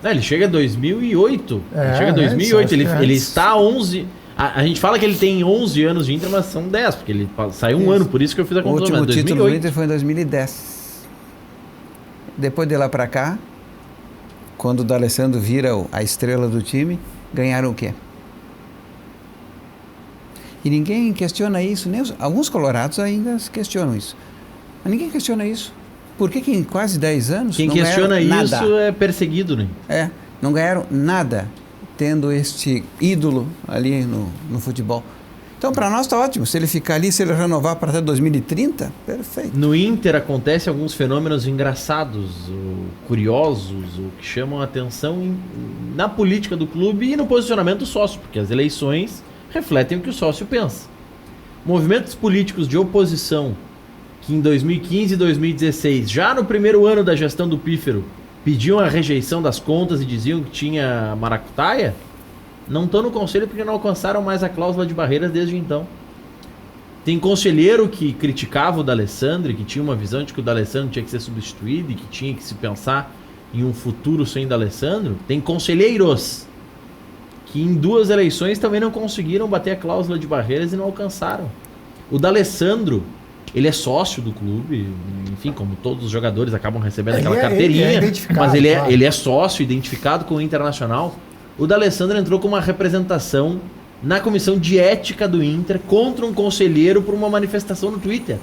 Não, ele chega em 2008. Ele chega em 2008. Ele está a 11... A gente fala que ele tem 11 anos de Inter, mas são 10, porque ele saiu um ano, por isso que eu fiz a conclusão. O último título do Inter foi em 2010. Depois de lá pra cá, quando o D'Alessandro vira a estrela do time, ganharam o quê? E ninguém questiona isso, nem alguns colorados ainda questionam isso. Mas ninguém questiona isso. Por que em quase 10 anos quem não questiona ganharam isso nada? É perseguido, né? Não ganharam nada tendo este ídolo ali no futebol. Então, para nós está ótimo. Se ele ficar ali, se ele renovar para até 2030, perfeito. No Inter acontecem alguns fenômenos engraçados, ou curiosos, ou que chamam a atenção na política do clube e no posicionamento do sócio, porque as eleições refletem o que o sócio pensa. Movimentos políticos de oposição que em 2015 e 2016, já no primeiro ano da gestão do Pífero, pediam a rejeição das contas e diziam que tinha maracutaia, não estão no conselho porque não alcançaram mais a cláusula de barreiras desde então. Tem conselheiro que criticava o D'Alessandro e que tinha uma visão de que o D'Alessandro tinha que ser substituído e que tinha que se pensar em um futuro sem D'Alessandro. Tem conselheiros que em 2 eleições também não conseguiram bater a cláusula de barreiras e não alcançaram. O D'Alessandro, ele é sócio do clube, enfim, como todos os jogadores acabam recebendo aquela carteirinha, mas ele é sócio, identificado com o Internacional. O D'Alessandro entrou com uma representação na comissão de ética do Inter contra um conselheiro por uma manifestação no Twitter.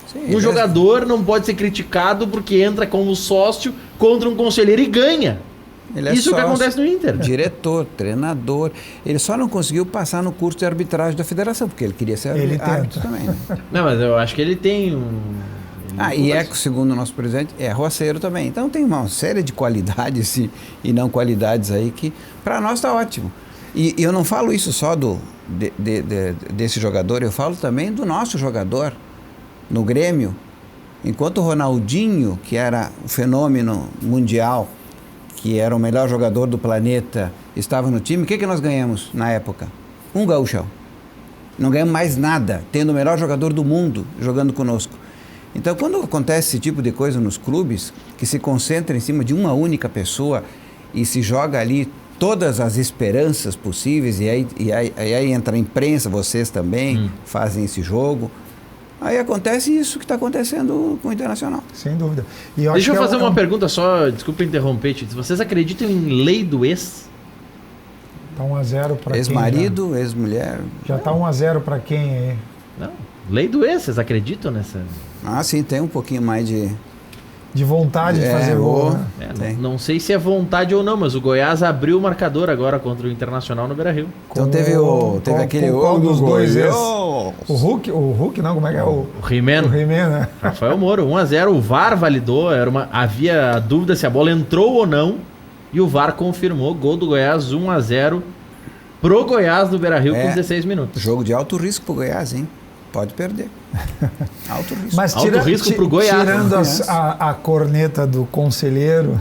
Sim, jogador não pode ser criticado porque entra como sócio contra um conselheiro e ganha. Isso sócio, que acontece no Inter. Diretor, treinador. Ele só não conseguiu passar no curso de arbitragem da federação, porque ele queria ser árbitro também. Né? Não, mas eu acho que ele tem segundo o nosso presidente, é roceiro também. Então tem uma série de qualidades e não qualidades aí que para nós está ótimo. E eu não falo isso só desse jogador, eu falo também do nosso jogador no Grêmio. Enquanto o Ronaldinho, que era o fenômeno mundial, que era o melhor jogador do planeta, estava no time, o que nós ganhamos na época? Um gauchão. Não ganhamos mais nada, tendo o melhor jogador do mundo jogando conosco. Então, quando acontece esse tipo de coisa nos clubes, que se concentra em cima de uma única pessoa e se joga ali todas as esperanças possíveis, e aí entra a imprensa, vocês também fazem esse jogo, aí acontece isso que está acontecendo com o Internacional. Sem dúvida. Deixa eu fazer uma pergunta só, desculpa interromper, Tito. Vocês acreditam em lei do ex? Tá 1-0 para quem? Ex-marido, ex-mulher. Já tá 1-0 para quem aí? Não, lei do ex, vocês acreditam nessa? Ah, sim, tem um pouquinho mais de vontade de fazer gol. Né? Não sei se é vontade ou não, mas o Goiás abriu o marcador agora contra o Internacional no Beira-Rio. Então teve aquele qual dos dois o Hulk não, como é que é? O He-Man. O He-Man, né? Rafael Moro, 1-0, o VAR validou, havia dúvida se a bola entrou ou não, e o VAR confirmou, gol do Goiás, 1-0 pro Goiás no Beira-Rio com 16 minutos. Jogo de alto risco pro Goiás, hein? Pode perder. Alto risco. Mas alto risco pro Goiás. Tirando a corneta do conselheiro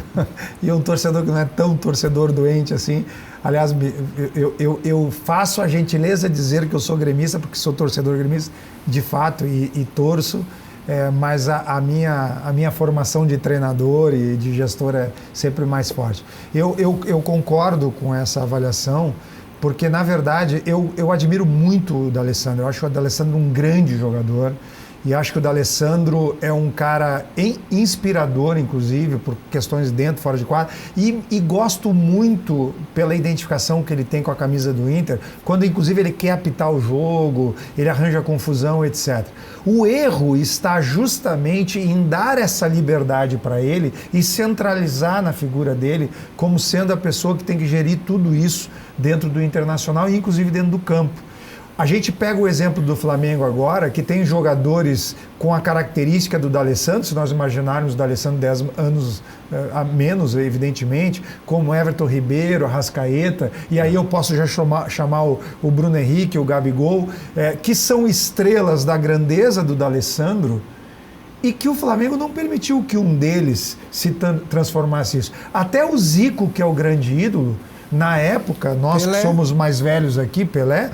e um torcedor que não é tão torcedor doente assim. Aliás, eu faço a gentileza de dizer que eu sou gremista, porque sou torcedor gremista, de fato, e torço. Mas a minha formação de treinador e de gestor é sempre mais forte. Eu concordo com essa avaliação, porque, na verdade, eu admiro muito o D'Alessandro. Eu acho o D'Alessandro um grande jogador e acho que o D'Alessandro é um cara inspirador, inclusive, por questões dentro e fora de quadra. E gosto muito pela identificação que ele tem com a camisa do Inter, quando, inclusive, ele quer apitar o jogo, ele arranja confusão, etc. O erro está justamente em dar essa liberdade para ele e centralizar na figura dele como sendo a pessoa que tem que gerir tudo isso dentro do Internacional e inclusive dentro do campo. A gente pega o exemplo do Flamengo agora, que tem jogadores com a característica do D'Alessandro, se nós imaginarmos o D'Alessandro 10 anos a menos, evidentemente, como Everton Ribeiro, Arrascaeta, e aí eu posso já chamar o Bruno Henrique, o Gabigol, que são estrelas da grandeza do D'Alessandro, e que o Flamengo não permitiu que um deles se transformasse isso. Até o Zico, que é o grande ídolo, na época, nós Pelé, que somos mais velhos aqui, Pelé,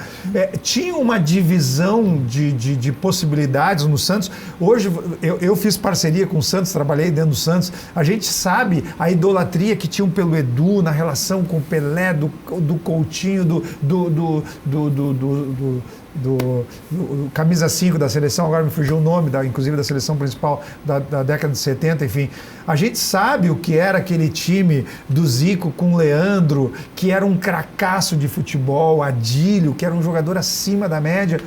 tinha uma divisão de possibilidades no Santos. Hoje, eu fiz parceria com o Santos, trabalhei dentro do Santos. A gente sabe a idolatria que tinham pelo Edu na relação com o Pelé, do Coutinho, do camisa 5 da seleção, agora me fugiu o nome, inclusive da seleção principal da década de 70, enfim. A gente sabe o que era aquele time do Zico com o Leandro, que era um cracaço de futebol, Adílio, que era um jogador acima da média.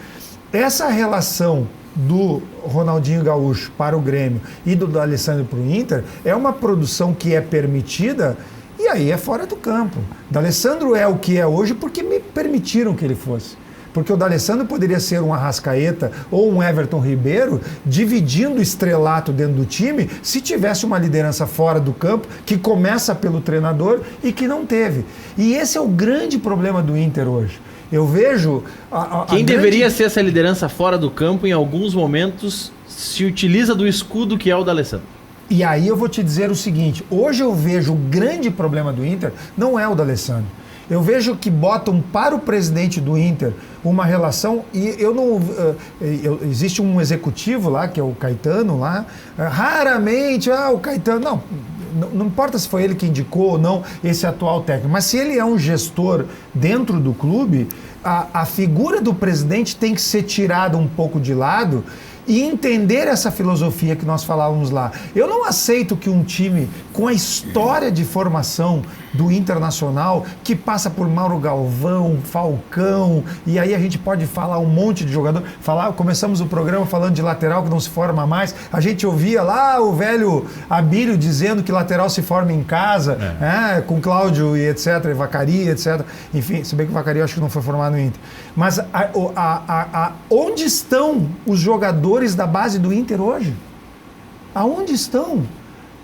Essa relação do Ronaldinho Gaúcho para o Grêmio e do D'Alessandro para o Inter é uma produção que é permitida e aí é fora do campo. D'Alessandro é o que é hoje porque me permitiram que ele fosse. Porque o D'Alessandro poderia ser um Arrascaeta ou um Everton Ribeiro dividindo o estrelato dentro do time se tivesse uma liderança fora do campo que começa pelo treinador e que não teve. E esse é o grande problema do Inter hoje. Eu vejo... Quem deveria ser essa liderança fora do campo, em alguns momentos, se utiliza do escudo que é o D'Alessandro. E aí eu vou te dizer o seguinte, hoje eu vejo o grande problema do Inter não é o D'Alessandro. Eu vejo que botam para o presidente do Inter uma relação e eu não... existe um executivo lá, que é o Caetano lá, raramente, o Caetano... Não importa se foi ele que indicou ou não esse atual técnico, mas se ele é um gestor dentro do clube, a figura do presidente tem que ser tirada um pouco de lado e entender essa filosofia que nós falávamos lá. Eu não aceito que um time com a história de formação do Internacional, que passa por Mauro Galvão, Falcão, e aí a gente pode falar um monte de jogador, começamos o programa falando de lateral que não se forma mais, a gente ouvia lá o velho Abílio dizendo que lateral se forma em casa, com Cláudio e etc, e Vacaria, etc, enfim, se bem que o Vacaria eu acho que não foi formado no Inter. Mas onde estão os jogadores da base do Inter hoje? Aonde estão?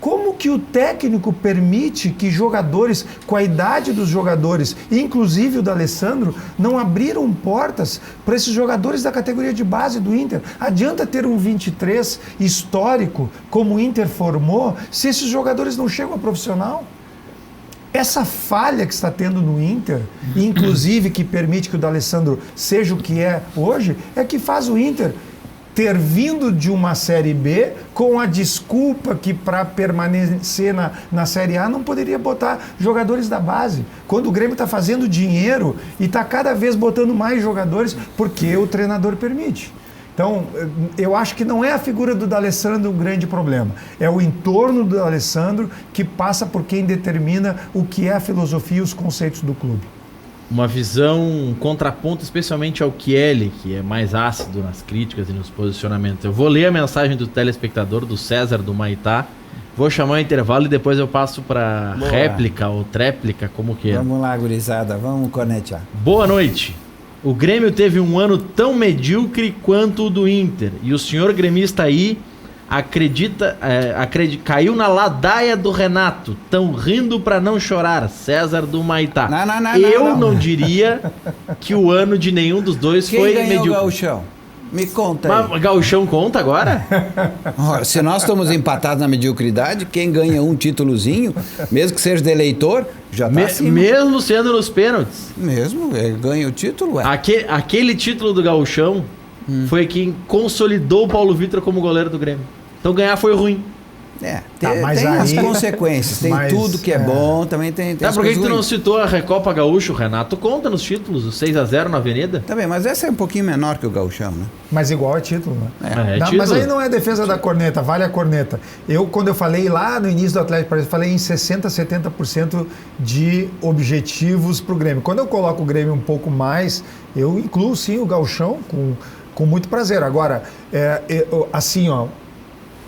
Como que o técnico permite que jogadores, com a idade dos jogadores, inclusive o D'Alessandro, não abriram portas para esses jogadores da categoria de base do Inter? Adianta ter um 23 histórico, como o Inter formou, se esses jogadores não chegam a profissional? Essa falha que está tendo no Inter, inclusive que permite que o D'Alessandro seja o que é hoje, é que faz o Inter ter vindo de uma Série B com a desculpa que para permanecer na Série A não poderia botar jogadores da base. Quando o Grêmio está fazendo dinheiro e está cada vez botando mais jogadores porque o treinador permite. Então, eu acho que não é a figura do D'Alessandro um grande problema. É o entorno do D'Alessandro que passa por quem determina o que é a filosofia e os conceitos do clube. Uma visão, um contraponto especialmente ao Chielli, que é mais ácido nas críticas e nos posicionamentos. Eu vou ler a mensagem do telespectador, do César do Maitá, vou chamar o intervalo e depois eu passo para réplica ou tréplica, como queira. Vamos lá, gurizada, vamos cornetear. Boa noite. O Grêmio teve um ano tão medíocre quanto o do Inter, e o senhor gremista aí caiu na ladaia do Renato. Tão rindo pra não chorar. César do Maitá. Não diria que o ano de nenhum dos dois foi medíocre. Quem ganhou o Gauchão? Me conta aí. Mas Gauchão conta agora? Se nós estamos empatados na mediocridade, quem ganha um títulozinho, mesmo que seja de eleitor, já tá acima. Mesmo sendo nos pênaltis. Mesmo, ganha o título, Aquele título do Gauchão foi quem consolidou o Paulo Vitor como goleiro do Grêmio. Então ganhar foi ruim. Tem as consequências, tem tudo que é bom, também tem as por que tu não citou a Recopa Gaúcho? O Renato conta nos títulos, o 6-0 na Avenida. Também, mas essa é um pouquinho menor que o Gauchão, né? Mas igual é título, né? Título. Mas aí não é defesa da corneta, vale a corneta. Quando eu falei lá no início do Atlético Paranaense, falei em 60%, 70% de objetivos para o Grêmio. Quando eu coloco o Grêmio um pouco mais, eu incluo sim o Gauchão com muito prazer. Agora,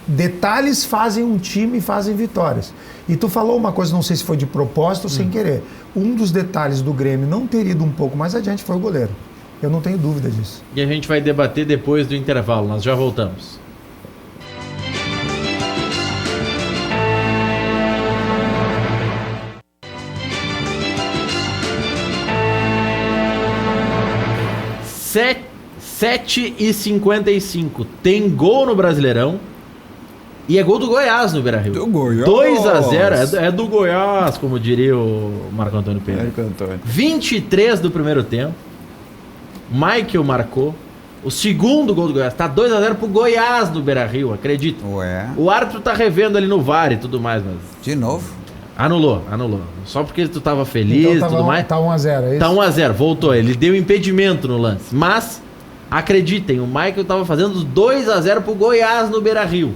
detalhes fazem um time, fazem vitórias. E tu falou uma coisa, não sei se foi de propósito ou sem querer. Um dos detalhes do Grêmio não ter ido um pouco mais adiante foi o goleiro. Eu não tenho dúvida disso. E a gente vai debater depois do intervalo. Nós já voltamos. Sete e 55. Tem gol no Brasileirão. E é gol do Goiás no Beira-Rio. Do Goiás. 2-0. É do Goiás, como diria o Marco Antônio Pedro. 23 do primeiro tempo. Michael marcou. O segundo gol do Goiás. Tá 2-0 pro Goiás no Beira-Rio, acredita? O árbitro tá revendo ali no VAR e tudo mais, mas... De novo? Anulou. Só porque tu tava feliz e tudo mais. Tá 1-0, é isso? Tá 1-0, voltou. Ele deu impedimento no lance. Mas, acreditem, o Michael tava fazendo 2-0 pro Goiás no Beira-Rio.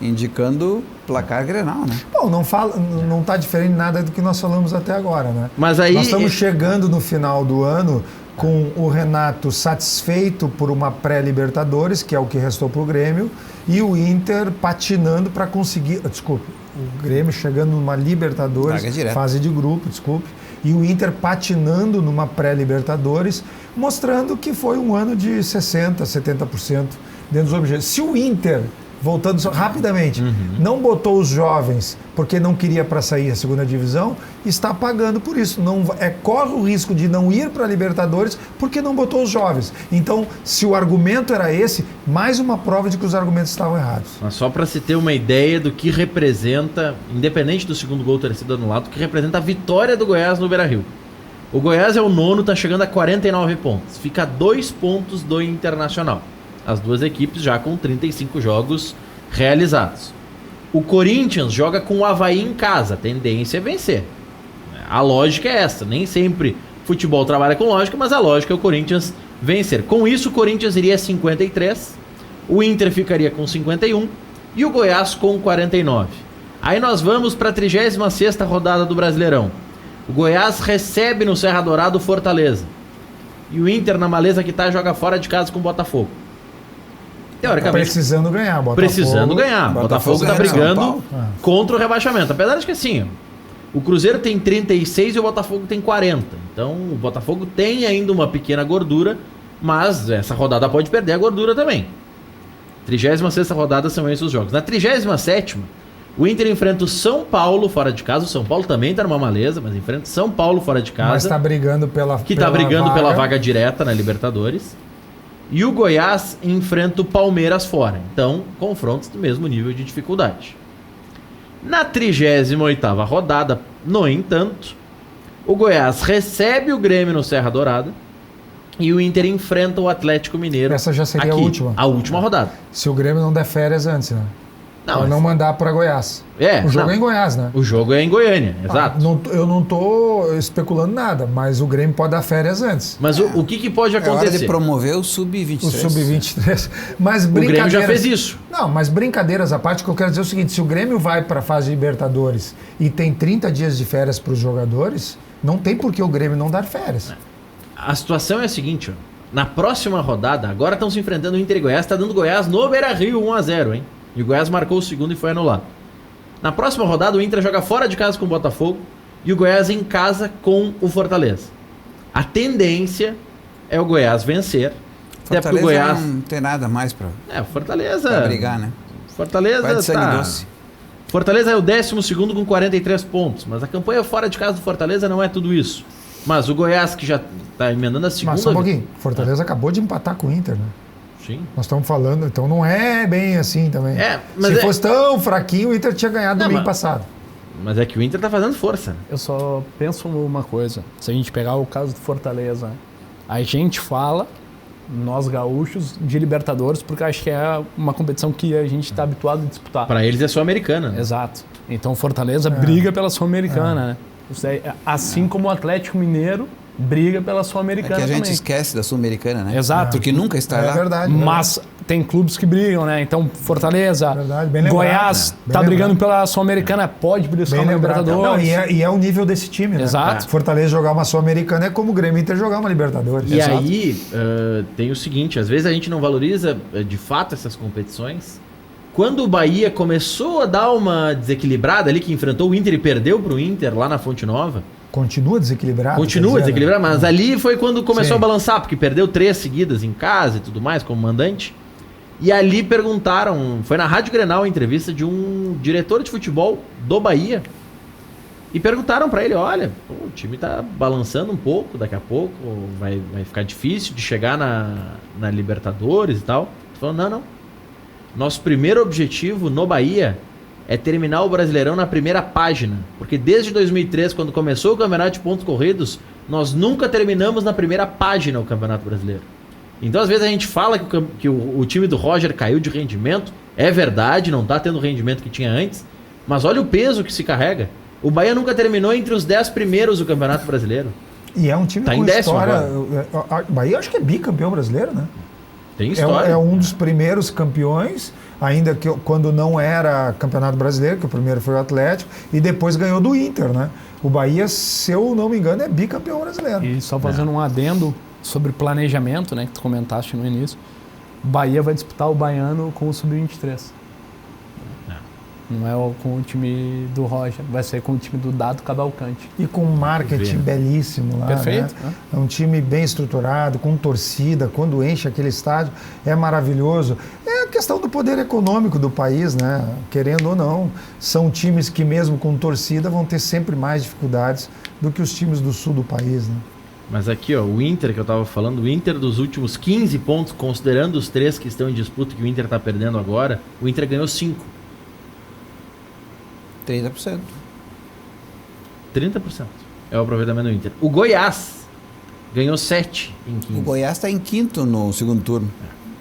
Indicando placar Grenal, né? Bom, não tá diferente nada do que nós falamos até agora, né? Mas aí... Nós estamos chegando no final do ano com o Renato satisfeito por uma pré-Libertadores, que é o que restou para o Grêmio, e o Inter patinando para conseguir... Desculpe, o Grêmio chegando numa Libertadores, fase de grupo, e o Inter patinando numa pré-Libertadores, mostrando que foi um ano de 60%, 70% dentro dos objetivos. Se o Inter voltando rapidamente, não botou os jovens porque não queria para sair a segunda divisão, está pagando por isso. Corre o risco de não ir para a Libertadores porque não botou os jovens. Então, se o argumento era esse, mais uma prova de que os argumentos estavam errados. Mas só para se ter uma ideia do que representa, independente do segundo gol ter sido anulado, o que representa a vitória do Goiás no Beira-Rio. O Goiás é o nono, está chegando a 49 pontos. Fica a 2 pontos do Internacional. As duas equipes já com 35 jogos realizados. O Corinthians joga com o Avaí em casa. A tendência é vencer. A lógica é essa. Nem sempre futebol trabalha com lógica, mas a lógica é o Corinthians vencer. Com isso, o Corinthians iria a 53, o Inter ficaria com 51 e o Goiás com 49. Aí nós vamos para a 36ª rodada do Brasileirão. O Goiás recebe no Serra Dourado o Fortaleza. E o Inter, na maleza que tá, joga fora de casa com o Botafogo. Teoricamente, precisando ganhar. Botafogo está brigando contra o rebaixamento. Apesar de que assim, o Cruzeiro tem 36 e o Botafogo tem 40. Então o Botafogo tem ainda uma pequena gordura, mas essa rodada pode perder a gordura também. 36ª rodada são esses os jogos. Na 37ª, o Inter enfrenta o São Paulo fora de casa. O São Paulo também está numa maleza, mas enfrenta o São Paulo fora de casa. Mas está brigando pela vaga direta na Libertadores. E o Goiás enfrenta o Palmeiras fora. Então, confrontos do mesmo nível de dificuldade. Na 38ª rodada, no entanto, o Goiás recebe o Grêmio no Serra Dourada e o Inter enfrenta o Atlético Mineiro. Essa já seria aqui, a última rodada. Se o Grêmio não der férias antes, né? Não mandar para Goiás. O jogo é em Goiás, né? O jogo é em Goiânia, exato. Eu não tô especulando nada, mas o Grêmio pode dar férias antes. Mas o que pode acontecer? É hora de promover o Sub-23. O Sub-23. Mas o Grêmio já fez isso. Não, mas brincadeiras à parte, o que eu quero dizer é o seguinte, se o Grêmio vai para a fase de Libertadores e tem 30 dias de férias para os jogadores, não tem por que o Grêmio não dar férias. A situação é a seguinte, ó. Na próxima rodada, agora estão se enfrentando o Inter e Goiás, está dando Goiás no Beira-Rio 1-0, hein? E o Goiás marcou o segundo e foi anulado. Na próxima rodada, o Inter joga fora de casa com o Botafogo e o Goiás em casa com o Fortaleza. A tendência é o Goiás vencer. Fortaleza até porque o Goiás não tem nada mais para Fortaleza pra brigar, né? Fortaleza vai de sangue doce. Fortaleza é o 12º com 43 pontos, mas a campanha fora de casa do Fortaleza não é tudo isso. Mas o Goiás, que já está emendando a segunda... Mas só um pouquinho, Fortaleza acabou de empatar com o Inter, né? Sim. Nós estamos falando, então não é bem assim também. Se fosse tão fraquinho, o Inter tinha ganhado no domingo passado. Mas é que o Inter tá fazendo força. Eu só penso numa coisa. Se a gente pegar o caso do Fortaleza, a gente fala, nós gaúchos, de Libertadores, porque acho que é uma competição que a gente está habituado a disputar. Para eles é Sul-Americana. Né? Exato. Então o Fortaleza briga pela Sul-Americana, né? Assim como o Atlético Mineiro briga pela Sul-Americana também. É que a gente esquece da Sul-Americana, né? Exato. Porque nunca está lá. É verdade. Mas tem clubes que brigam, né? Então, Fortaleza, Goiás está brigando pela Sul-Americana, pode brigar com a Libertadores. E é o nível desse time, né? Exato. Fortaleza jogar uma Sul-Americana é como o Grêmio Inter jogar uma Libertadores. E aí, tem o seguinte, às vezes a gente não valoriza de fato essas competições. Quando o Bahia começou a dar uma desequilibrada ali, que enfrentou o Inter e perdeu pro Inter lá na Fonte Nova, continua desequilibrado. Mas ali foi quando começou a balançar, porque perdeu 3 seguidas em casa e tudo mais, como mandante. E ali perguntaram, foi na Rádio Grenal a entrevista de um diretor de futebol do Bahia, e perguntaram pra ele, olha, o time tá balançando um pouco, daqui a pouco vai ficar difícil de chegar na Libertadores e tal. Ele falou, não. Nosso primeiro objetivo no Bahia é terminar o Brasileirão na primeira página. Porque desde 2003, quando começou o Campeonato de Pontos Corridos, nós nunca terminamos na primeira página o Campeonato Brasileiro. Então, às vezes, a gente fala que o time do Roger caiu de rendimento. É verdade, não está tendo o rendimento que tinha antes. Mas olha o peso que se carrega. O Bahia nunca terminou entre os 10 primeiros do Campeonato Brasileiro. E é um time com história. O Bahia acho que é bicampeão brasileiro, né? Tem história. É um dos primeiros campeões, ainda que quando não era Campeonato Brasileiro, que o primeiro foi o Atlético, e depois ganhou do Inter, né? O Bahia, se eu não me engano, é bicampeão brasileiro. E só fazendo um adendo sobre planejamento, né, que tu comentaste no início, o Bahia vai disputar o Baiano com o Sub-23. Não é com o time do Roger, vai ser com o time do Dado Cavalcante. E com um marketing belíssimo lá. Perfeito. Né? É um time bem estruturado, com torcida, quando enche aquele estádio, é maravilhoso. É questão do poder econômico do país, né? Querendo ou não, são times que mesmo com torcida vão ter sempre mais dificuldades do que os times do sul do país, né? Mas aqui, ó, o Inter que eu tava falando, o Inter dos últimos 15 pontos, considerando os 3 que estão em disputa que o Inter tá perdendo agora, o Inter ganhou 5. 30%. 30% é o aproveitamento do Inter. O Goiás ganhou 7 em 15. O Goiás está em quinto no segundo turno.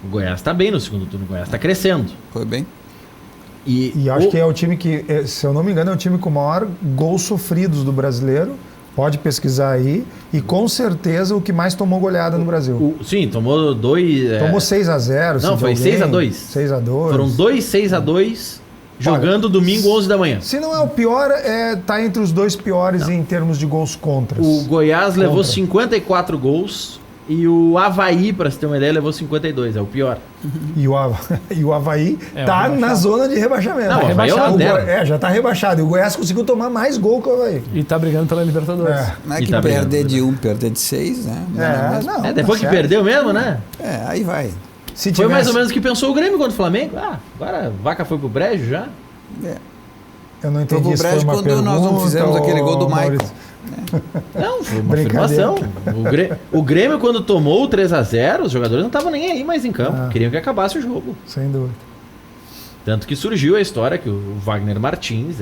O Goiás tá bem no segundo turno, o Goiás tá crescendo. Foi bem. E acho que é o time que, se eu não me engano, é o time com maior gols sofridos do brasileiro. Pode pesquisar aí. E com certeza o que mais tomou goleada no Brasil. Sim, tomou 2... Tomou 6-0. Não, foi 6-2. 6-2. Foram 2 6-2 jogando domingo 11 da manhã. Se não é o pior, tá entre os 2 piores em termos de gols contras. O Goiás levou 54 gols e o Avaí, para você ter uma ideia, levou 52. É o pior. E o Avaí tá na zona de rebaixamento. Não, rebaixado. Já tá rebaixado. E o Goiás conseguiu tomar mais gol que o Avaí. E tá brigando pela Libertadores. Não é que perder de 1, perder de 6, né? Depois que perdeu mesmo, né? Aí vai. Foi mais ou menos o que pensou o Grêmio contra o Flamengo. Agora a vaca foi pro brejo já. Eu não entendi isso. Foi pro brejo quando nós não fizemos aquele gol do Michael. Não, foi uma afirmação. O Grêmio, quando tomou o 3-0, os jogadores não estavam nem aí mais em campo. Queriam que acabasse o jogo. Sem dúvida. Tanto que surgiu a história que o Wagner Martins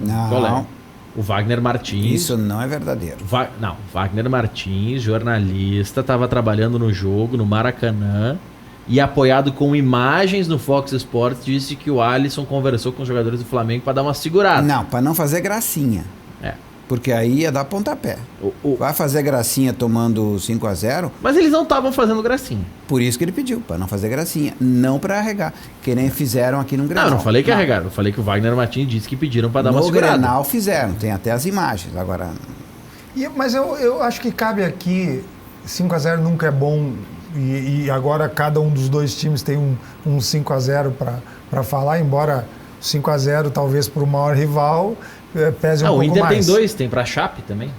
Não. O Wagner Martins... Isso não é verdadeiro. Wagner Martins, jornalista, estava trabalhando no jogo, no Maracanã, e apoiado com imagens no Fox Sports, disse que o Alisson conversou com os jogadores do Flamengo para dar uma segurada. Não, para não fazer gracinha. Porque aí ia dar pontapé. Vai fazer gracinha tomando 5-0. Mas eles não estavam fazendo gracinha. Por isso que ele pediu, para não fazer gracinha. Não para arregar. Que nem fizeram aqui no Grenal. Não, não falei que arregaram. Eu falei que o Wagner Martins disse que pediram para dar uma segurada. No Grenal fizeram. Tem até as imagens. Agora... Mas eu acho que cabe aqui... 5-0 nunca é bom. E agora cada um dos 2 times tem um 5-0 para falar. Embora 5-0 talvez para o maior rival... pese um pouco mais. O Inter tem 2, tem pra Chape também.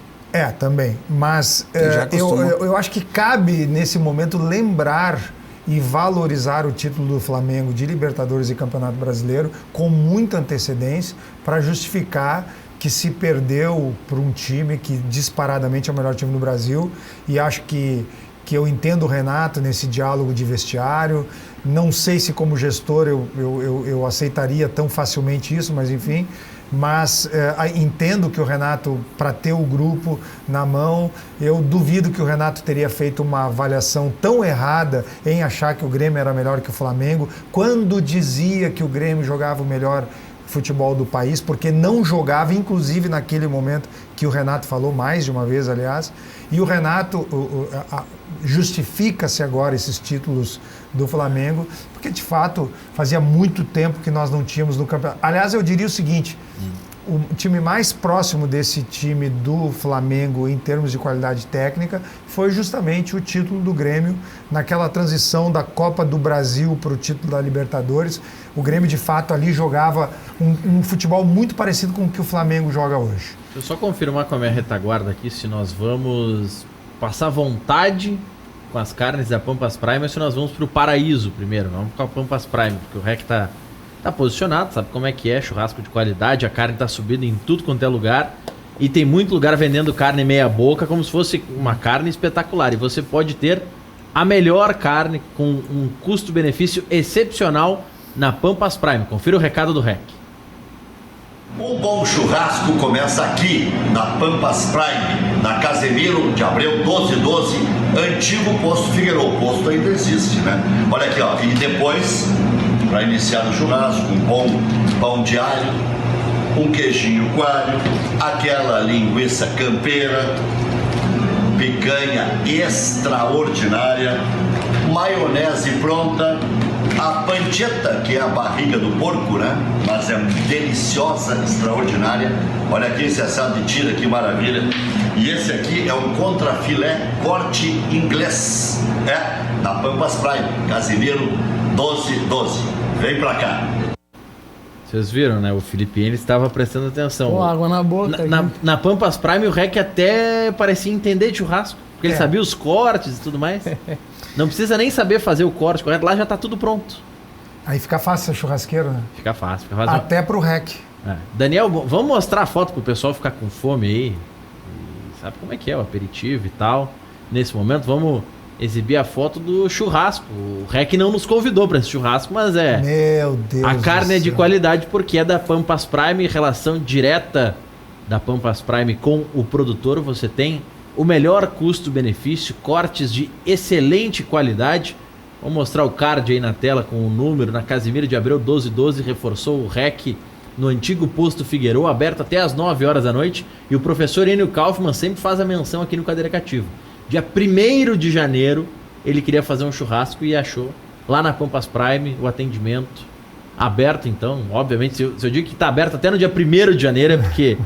Também. Mas eu acho que cabe, nesse momento, lembrar e valorizar o título do Flamengo de Libertadores e Campeonato Brasileiro com muita antecedência para justificar que se perdeu por um time que disparadamente é o melhor time do Brasil. E acho que eu entendo o Renato nesse diálogo de vestiário. Não sei se como gestor eu aceitaria tão facilmente isso, mas enfim... Mas entendo que o Renato, para ter o grupo na mão, eu duvido que o Renato teria feito uma avaliação tão errada em achar que o Grêmio era melhor que o Flamengo, quando dizia que o Grêmio jogava o melhor futebol do país, porque não jogava, inclusive naquele momento que o Renato falou mais de uma vez, aliás, e o Renato justifica-se agora esses títulos do Flamengo, porque de fato fazia muito tempo que nós não tínhamos no campeonato. Aliás, eu diria o seguinte, o time mais próximo desse time do Flamengo em termos de qualidade técnica foi justamente o título do Grêmio naquela transição da Copa do Brasil para o título da Libertadores. O Grêmio de fato ali jogava um futebol muito parecido com o que o Flamengo joga hoje. Deixa eu só confirmar com a minha retaguarda aqui se nós vamos passar vontade com as carnes da Pampas Prime ou se nós vamos para o Paraíso primeiro. Vamos com a Pampas Prime, porque o REC tá posicionado, sabe como é que é, churrasco de qualidade, a carne tá subindo em tudo quanto é lugar e tem muito lugar vendendo carne meia boca como se fosse uma carne espetacular, e você pode ter a melhor carne com um custo-benefício excepcional na Pampas Prime. Confira o recado do REC. Um bom churrasco começa aqui, na Pampas Prime, na Casemiro de Abreu 1212, antigo Posto Figueiredo. O posto ainda existe, né? Olha aqui, ó. E depois, para iniciar o churrasco, um bom pão de alho, um queijinho coalho, aquela linguiça campeira, picanha extraordinária, maionese pronta, a pancetta, que é a barriga do porco, né? Mas é deliciosa, extraordinária. Olha aqui esse assado de tira, que maravilha. E esse aqui é um contrafilé corte inglês. Da Pampas Prime, Casimiro 1212. Vem pra cá. Vocês viram, né? O Filipe estava prestando atenção. Pô, água na boca. Na Pampas Prime, o REC até parecia entender de churrasco. Porque ele sabia os cortes e tudo mais. Não precisa nem saber fazer o corte correto, lá já está tudo pronto. Aí fica fácil ser churrasqueiro, né? Fica fácil. Até pro REC. Daniel, vamos mostrar a foto pro pessoal ficar com fome aí. E sabe como é que é o aperitivo e tal. Nesse momento, vamos exibir a foto do churrasco. O REC não nos convidou para esse churrasco, mas Meu Deus. A carne é de qualidade porque é da Pampas Prime, relação direta da Pampas Prime com o produtor. Você tem o melhor custo-benefício, cortes de excelente qualidade. Vamos mostrar o card aí na tela com o número. Na Casimiro de Abreu 1212, reforçou o REC no antigo posto Figueiró, aberto até às 9 horas da noite. E o professor Enio Kaufmann sempre faz a menção aqui no Cadeira Cativa. Dia 1º de janeiro, ele queria fazer um churrasco e achou lá na Pampas Prime o atendimento aberto. Então, obviamente, se eu digo que está aberto até no dia 1º de janeiro, é porque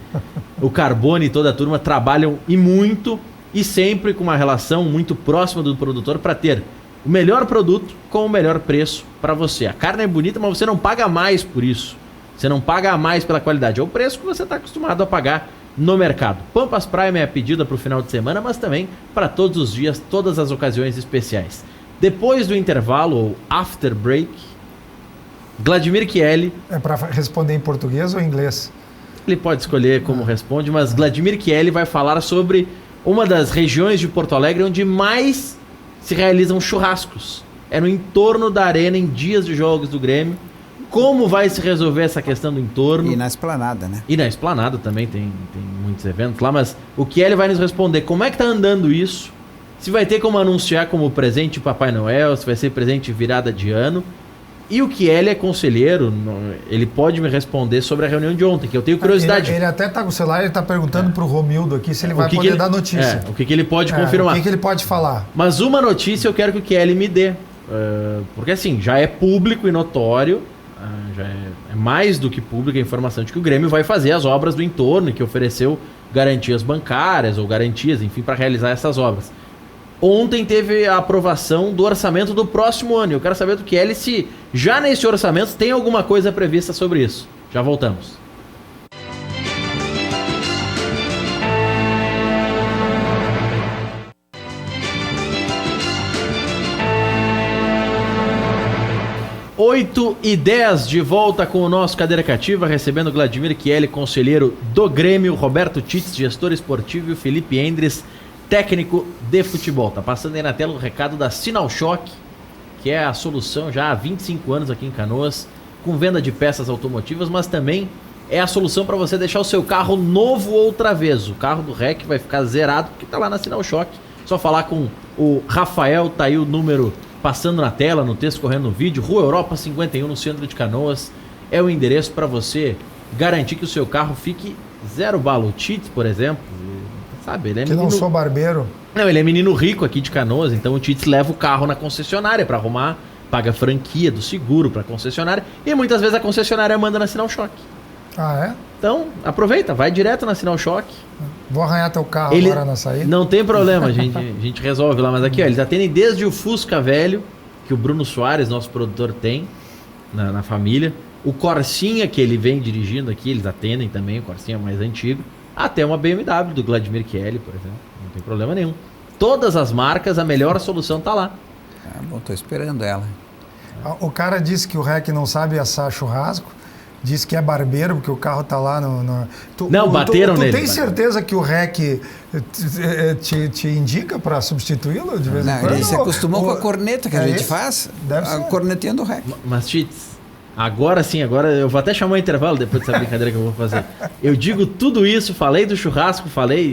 o Carbone e toda a turma trabalham e muito, e sempre com uma relação muito próxima do produtor para ter o melhor produto com o melhor preço para você. A carne é bonita, mas você não paga mais por isso. Você não paga mais pela qualidade. É o preço que você está acostumado a pagar no mercado. Pampas Prime é a pedida para o final de semana, mas também para todos os dias, todas as ocasiões especiais. Depois do intervalo, ou after break, Vladimir Chieli... É para responder em português ou em inglês? Ele pode escolher como responde, mas Vladimir Chieli vai falar sobre uma das regiões de Porto Alegre onde mais se realizam churrascos. É no entorno da arena, em dias de jogos do Grêmio. Como vai se resolver essa questão do entorno? E na Esplanada, né? E na Esplanada também tem muitos eventos lá, mas o Chieli vai nos responder como é que tá andando isso, se vai ter como anunciar como presente Papai Noel, se vai ser presente virada de ano. E o Chieli é conselheiro, ele pode me responder sobre a reunião de ontem, que eu tenho curiosidade. Ele até tá com o celular, ele tá perguntando pro Romildo aqui se ele vai poder dar notícia. O que ele pode confirmar. O que ele pode falar. Mas uma notícia eu quero que o Chieli me dê, porque assim, já é público e notório, já é mais do que pública a informação de que o Grêmio vai fazer as obras do entorno e que ofereceu garantias bancárias ou garantias, enfim, para realizar essas obras. Ontem teve a aprovação do orçamento do próximo ano. Eu quero saber do Chieli se já nesse orçamento tem alguma coisa prevista sobre isso. Já voltamos. Oito e 10 de volta com o nosso Cadeira Cativa, recebendo Vladimir Chieli, conselheiro do Grêmio, Roberto Titz, gestor esportivo, e o Felipe Endres, técnico de futebol. Tá passando aí na tela o recado da Sinal Choque, que é a solução já há 25 anos aqui em Canoas, com venda de peças automotivas, mas também é a solução para você deixar o seu carro novo outra vez. O carro do REC vai ficar zerado porque tá lá na Sinal Choque. Só falar com o Rafael, tá aí o número passando na tela, no texto, correndo no vídeo. Rua Europa 51, no centro de Canoas. É o endereço para você garantir que o seu carro fique zero bala. O Tite, por exemplo, sabe, ele é menino... Que não sou barbeiro. Não, ele é menino rico aqui de Canoas, então o Tite leva o carro na concessionária para arrumar, paga franquia do seguro para concessionária, e muitas vezes a concessionária manda na Sinal Choque. Ah, é? Então, aproveita, vai direto na Sinal Choque. Vou arranhar teu carro agora na saída. Não tem problema, a gente resolve lá. Mas aqui, ó, eles atendem desde o Fusca velho, que o Bruno Soares, nosso produtor, tem na família. O Corsinha, que ele vem dirigindo aqui, eles atendem também, o Corsinha mais antigo. Até uma BMW do Vladimir Chieli, por exemplo. Não tem problema nenhum. Todas as marcas, a melhor solução tá lá. Ah, bom, tô esperando ela. O cara disse que o REC não sabe assar churrasco. Diz que é barbeiro, porque o carro tá lá no... Não, bateram nele. Tu tem certeza que o REC te indica para substituí-lo de vez em quando? Ele se acostumou com a corneta que a gente faz. Deve a ser. cornetinha do REC. Mas, Tits, agora sim, agora eu vou até chamar o intervalo depois dessa brincadeira que eu vou fazer. Eu digo tudo isso, falei do churrasco,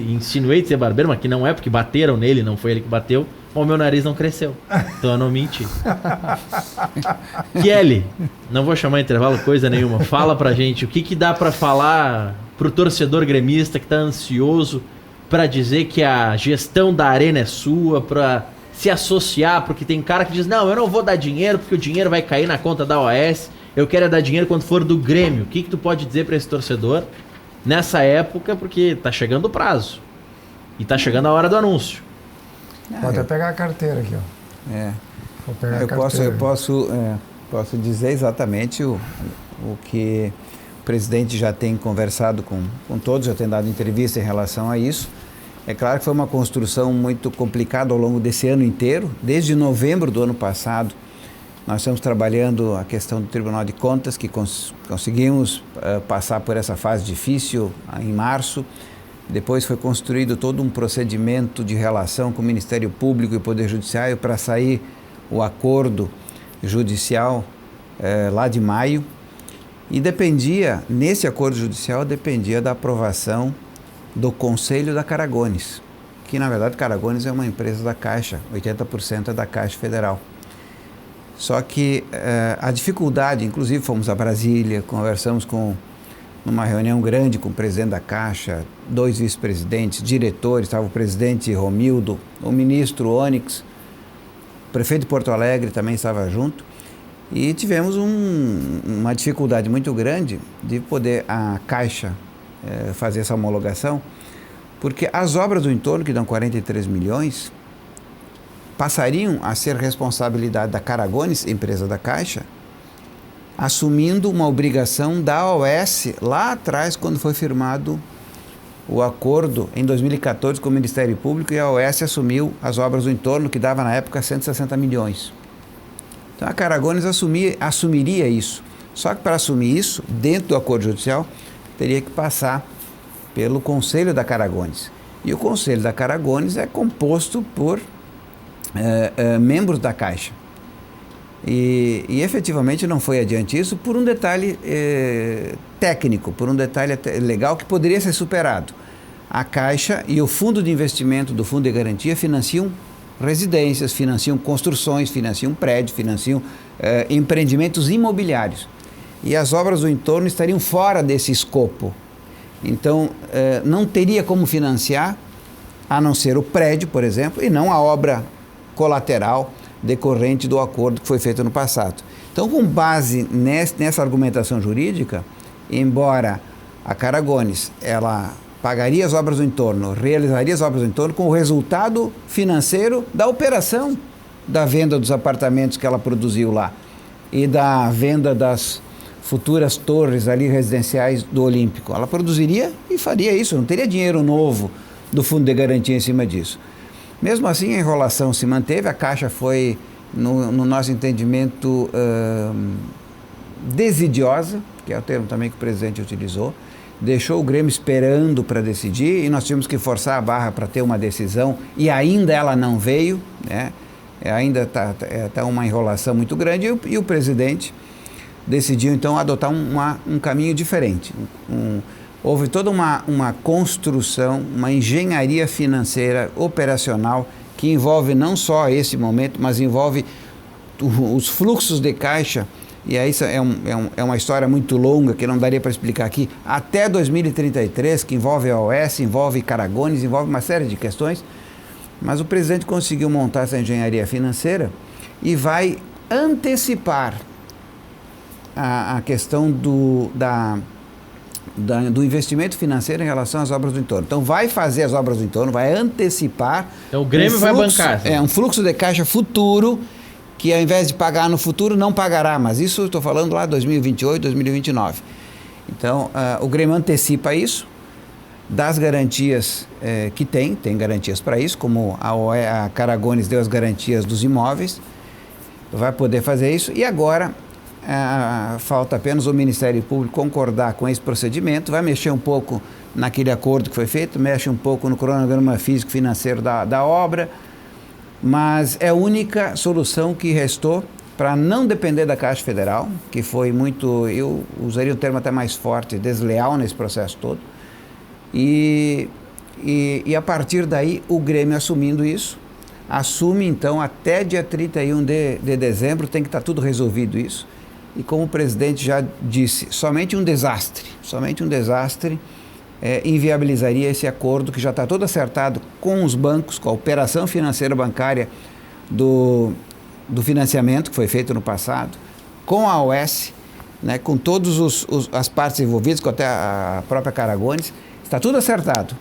insinuei de ser barbeiro, mas que não é, porque bateram nele, não foi ele que bateu. Mas o meu nariz não cresceu. Então eu não menti. Chieli, não vou chamar intervalo coisa nenhuma. Fala pra gente o que dá pra falar pro torcedor gremista que tá ansioso pra dizer que a gestão da arena é sua, pra se associar, porque tem cara que diz, não, eu não vou dar dinheiro porque o dinheiro vai cair na conta da OAS, eu quero dar dinheiro quando for do Grêmio. O que tu pode dizer pra esse torcedor nessa época, porque tá chegando o prazo e tá chegando a hora do anúncio. Vou até pegar a carteira aqui, ó. Vou pegar a carteira. Eu posso dizer exatamente o que o presidente já tem conversado com todos, já tem dado entrevista em relação a isso. É claro que foi uma construção muito complicada ao longo desse ano inteiro. Desde novembro do ano passado, Nós estamos trabalhando a questão do Tribunal de Contas, que conseguimos passar por essa fase difícil em março. Depois foi construído todo um procedimento de relação com o Ministério Público e o Poder Judiciário para sair o acordo judicial lá de maio. E nesse acordo judicial, dependia da aprovação do Conselho da Caragones, que na verdade Caragones é uma empresa da Caixa, 80% é da Caixa Federal. Só que a dificuldade, inclusive fomos a Brasília, conversamos numa reunião grande com o presidente da Caixa, 2 vice-presidentes, diretores, estava o presidente Romildo, o ministro Onyx, o prefeito de Porto Alegre também estava junto, e tivemos uma dificuldade muito grande de poder a Caixa fazer essa homologação, porque as obras do entorno, que dão 43 milhões, passariam a ser responsabilidade da Caragones, empresa da Caixa, assumindo uma obrigação da AOS lá atrás, quando foi firmado o acordo em 2014 com o Ministério Público, e a AOS assumiu as obras do entorno, que dava na época 160 milhões. Então a Caragones assumiria isso. Só que para assumir isso, dentro do acordo judicial, teria que passar pelo Conselho da Caragones. E o Conselho da Caragones é composto por membros da Caixa. E efetivamente não foi adiante isso por um detalhe técnico, por um detalhe legal que poderia ser superado. A Caixa e o Fundo de Investimento do Fundo de Garantia financiam residências, financiam construções, financiam prédios, financiam empreendimentos imobiliários. E as obras do entorno estariam fora desse escopo. Então, não teria como financiar, a não ser o prédio, por exemplo, e não a obra colateral decorrente do acordo que foi feito no passado. Então, com base nessa argumentação jurídica, embora a Caragones, ela pagaria as obras do entorno, realizaria as obras do entorno com o resultado financeiro da operação da venda dos apartamentos que ela produziu lá e da venda das futuras torres ali residenciais do Olímpico. Ela produziria e faria isso, não teria dinheiro novo do Fundo de Garantia em cima disso. Mesmo assim, a enrolação se manteve, a Caixa foi, no nosso entendimento, desidiosa, que é o termo também que o presidente utilizou, deixou o Grêmio esperando para decidir e nós tivemos que forçar a barra para ter uma decisão e ainda ela não veio, né? Ainda está uma enrolação muito grande e o presidente decidiu então adotar um caminho diferente. Houve toda uma construção, uma engenharia financeira operacional que envolve não só esse momento, mas envolve os fluxos de caixa, e aí isso é uma história muito longa que não daria para explicar aqui, até 2033, que envolve a AOS, envolve Caragones, envolve uma série de questões, mas o presidente conseguiu montar essa engenharia financeira e vai antecipar a questão do investimento financeiro em relação às obras do entorno. Então vai fazer as obras do entorno, vai antecipar. Então o Grêmio vai bancar. Um fluxo de caixa futuro, que ao invés de pagar no futuro, não pagará, mas isso eu estou falando lá 2028, 2029. Então o Grêmio antecipa isso, das garantias que tem garantias para isso, como a Caragones deu as garantias dos imóveis, vai poder fazer isso, e agora falta apenas o Ministério Público concordar com esse procedimento, vai mexer um pouco naquele acordo que foi feito, mexe um pouco no cronograma físico-financeiro da obra, mas é a única solução que restou para não depender da Caixa Federal, que foi muito, eu usaria um termo até mais forte, desleal nesse processo todo, e a partir daí o Grêmio assumindo isso, assume então até dia 31 de dezembro, tem que estar tudo resolvido isso. E como o presidente já disse, somente um desastre inviabilizaria esse acordo que já está todo acertado com os bancos, com a operação financeira bancária do financiamento que foi feito no passado, com a AOS, né, com todas as partes envolvidas, com até a própria Caragones, está tudo acertado.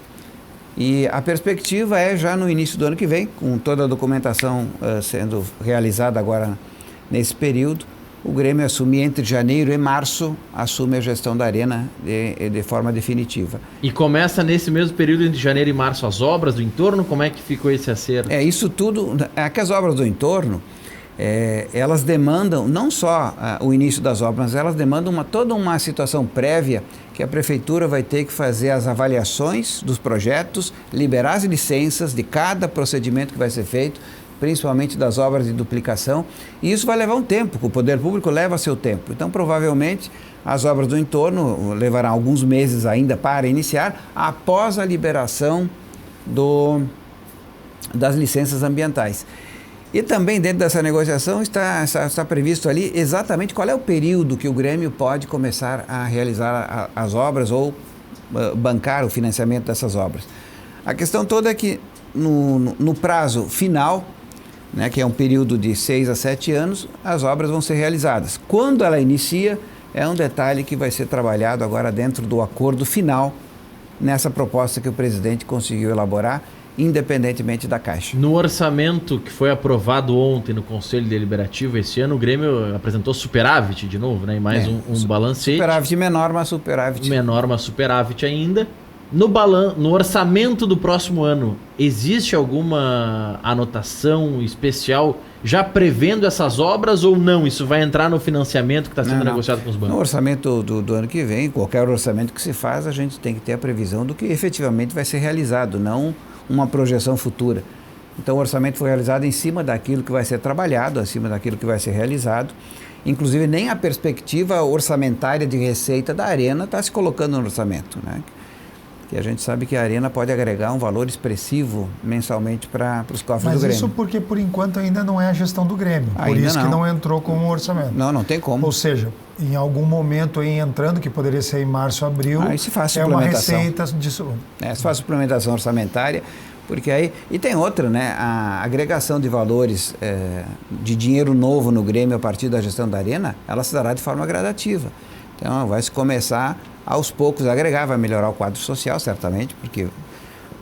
E a perspectiva é já no início do ano que vem, com toda a documentação sendo realizada agora nesse período, o Grêmio assumir entre janeiro e março, assume a gestão da Arena de forma definitiva. E começa nesse mesmo período entre janeiro e março as obras do entorno? Como é que ficou esse acerto? Isso tudo, que as obras do entorno, elas demandam não só o início das obras, mas elas demandam toda uma situação prévia que a prefeitura vai ter que fazer as avaliações dos projetos, liberar as licenças de cada procedimento que vai ser feito, principalmente das obras de duplicação, e isso vai levar um tempo, o poder público leva seu tempo. Então, provavelmente, as obras do entorno levarão alguns meses ainda para iniciar, após a liberação das licenças ambientais. E também dentro dessa negociação está previsto ali exatamente qual é o período que o Grêmio pode começar a realizar as obras ou bancar o financiamento dessas obras. A questão toda é que no prazo final, né, que é um período de 6 a 7 anos, as obras vão ser realizadas. Quando ela inicia, é um detalhe que vai ser trabalhado agora dentro do acordo final, nessa proposta que o presidente conseguiu elaborar, independentemente da Caixa. No orçamento que foi aprovado ontem no Conselho Deliberativo, esse ano o Grêmio apresentou superávit de novo, né? E mais um balancete. Superávit menor, mas superávit. Menor, mas superávit ainda. No orçamento do próximo ano, existe alguma anotação especial já prevendo essas obras ou não? Isso vai entrar no financiamento que está sendo negociado com os bancos? No orçamento do ano que vem, qualquer orçamento que se faz, a gente tem que ter a previsão do que efetivamente vai ser realizado, não uma projeção futura. Então o orçamento foi realizado em cima daquilo que vai ser trabalhado, acima daquilo que vai ser realizado. Inclusive nem a perspectiva orçamentária de receita da Arena está se colocando no orçamento, né? Que a gente sabe que a Arena pode agregar um valor expressivo mensalmente para os cofres do Grêmio. Mas isso porque, por enquanto, ainda não é a gestão do Grêmio. Por isso que não entrou com o orçamento. Não tem como. Ou seja, em algum momento aí entrando, que poderia ser em março, abril, aí se faz uma receita disso. Se faz suplementação orçamentária, porque aí... E tem outra, né? A agregação de valores de dinheiro novo no Grêmio a partir da gestão da Arena, ela se dará de forma gradativa. Então, vai se começar aos poucos a agregar, vai melhorar o quadro social, certamente, porque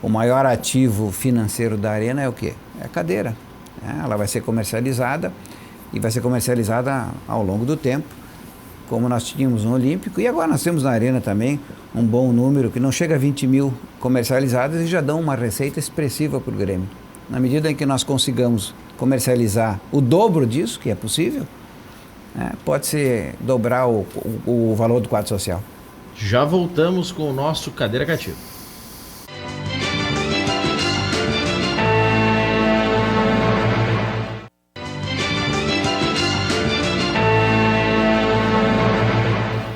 o maior ativo financeiro da Arena é o quê? É a cadeira. Né? Ela vai ser comercializada e vai ser comercializada ao longo do tempo, como nós tínhamos no Olímpico, e agora nós temos na Arena também um bom número, que não chega a 20 mil comercializadas e já dão uma receita expressiva para o Grêmio. Na medida em que nós consigamos comercializar o dobro disso, que é possível, pode-se dobrar o valor do quadro social. Já voltamos com o nosso Cadeira Cativa.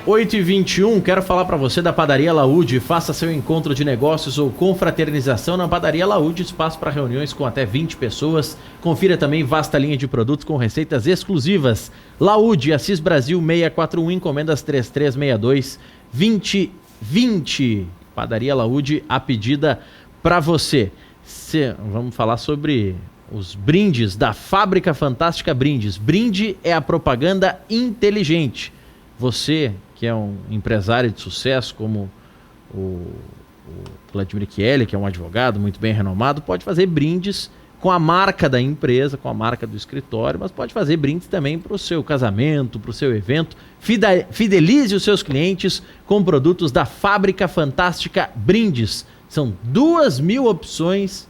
Oito e 21, quero falar para você da Padaria Laúde. Faça seu encontro de negócios ou confraternização na Padaria Laúde, espaço para reuniões com até 20 pessoas. Confira também vasta linha de produtos com receitas exclusivas. Laúde, Assis Brasil 641, encomendas 3362-2020. Padaria Laúde, a pedida para você. Vamos falar sobre os brindes da Fábrica Fantástica Brindes. Brinde é a propaganda inteligente. Você que é um empresário de sucesso, como o Vladimir Chieli, que é um advogado muito bem renomado, pode fazer brindes com a marca da empresa, com a marca do escritório, mas pode fazer brindes também para o seu casamento, para o seu evento. Fidelize os seus clientes com produtos da Fábrica Fantástica Brindes. São 2.000 opções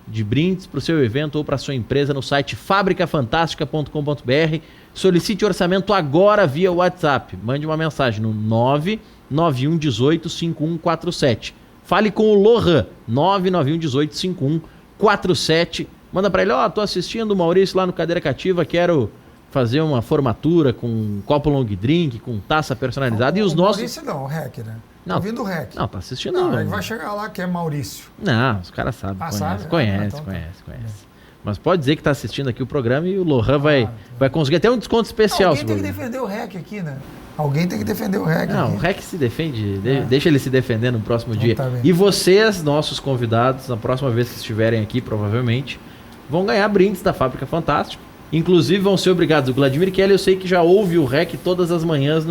de brindes para o seu evento ou para a sua empresa no site fabricafantastica.com.br. Solicite orçamento agora via WhatsApp. Mande uma mensagem no 991185147. Fale com o Lohan, 991185147. Manda para ele, tô assistindo o Maurício lá no Cadeira Cativa, quero fazer uma formatura com copo long drink, com taça personalizada. E os nossos... Maurício não, o REC, né? Não, tá ouvindo o REC. Não, tá assistindo. Não, ele vai chegar lá que é Maurício. Não, os caras sabem, conhece. Mas pode dizer que tá assistindo aqui o programa e o Lohan vai conseguir até um desconto especial. Alguém tem que defender o REC aqui, né? Alguém tem que defender o REC. Não, aqui. O REC se defende, deixa ele se defender no próximo dia. Tá, e vocês, nossos convidados, na próxima vez que estiverem aqui, provavelmente, vão ganhar brindes da Fábrica Fantástica. Inclusive vão ser obrigados. O Vladimir Chieli, eu sei que já ouve o REC todas as manhãs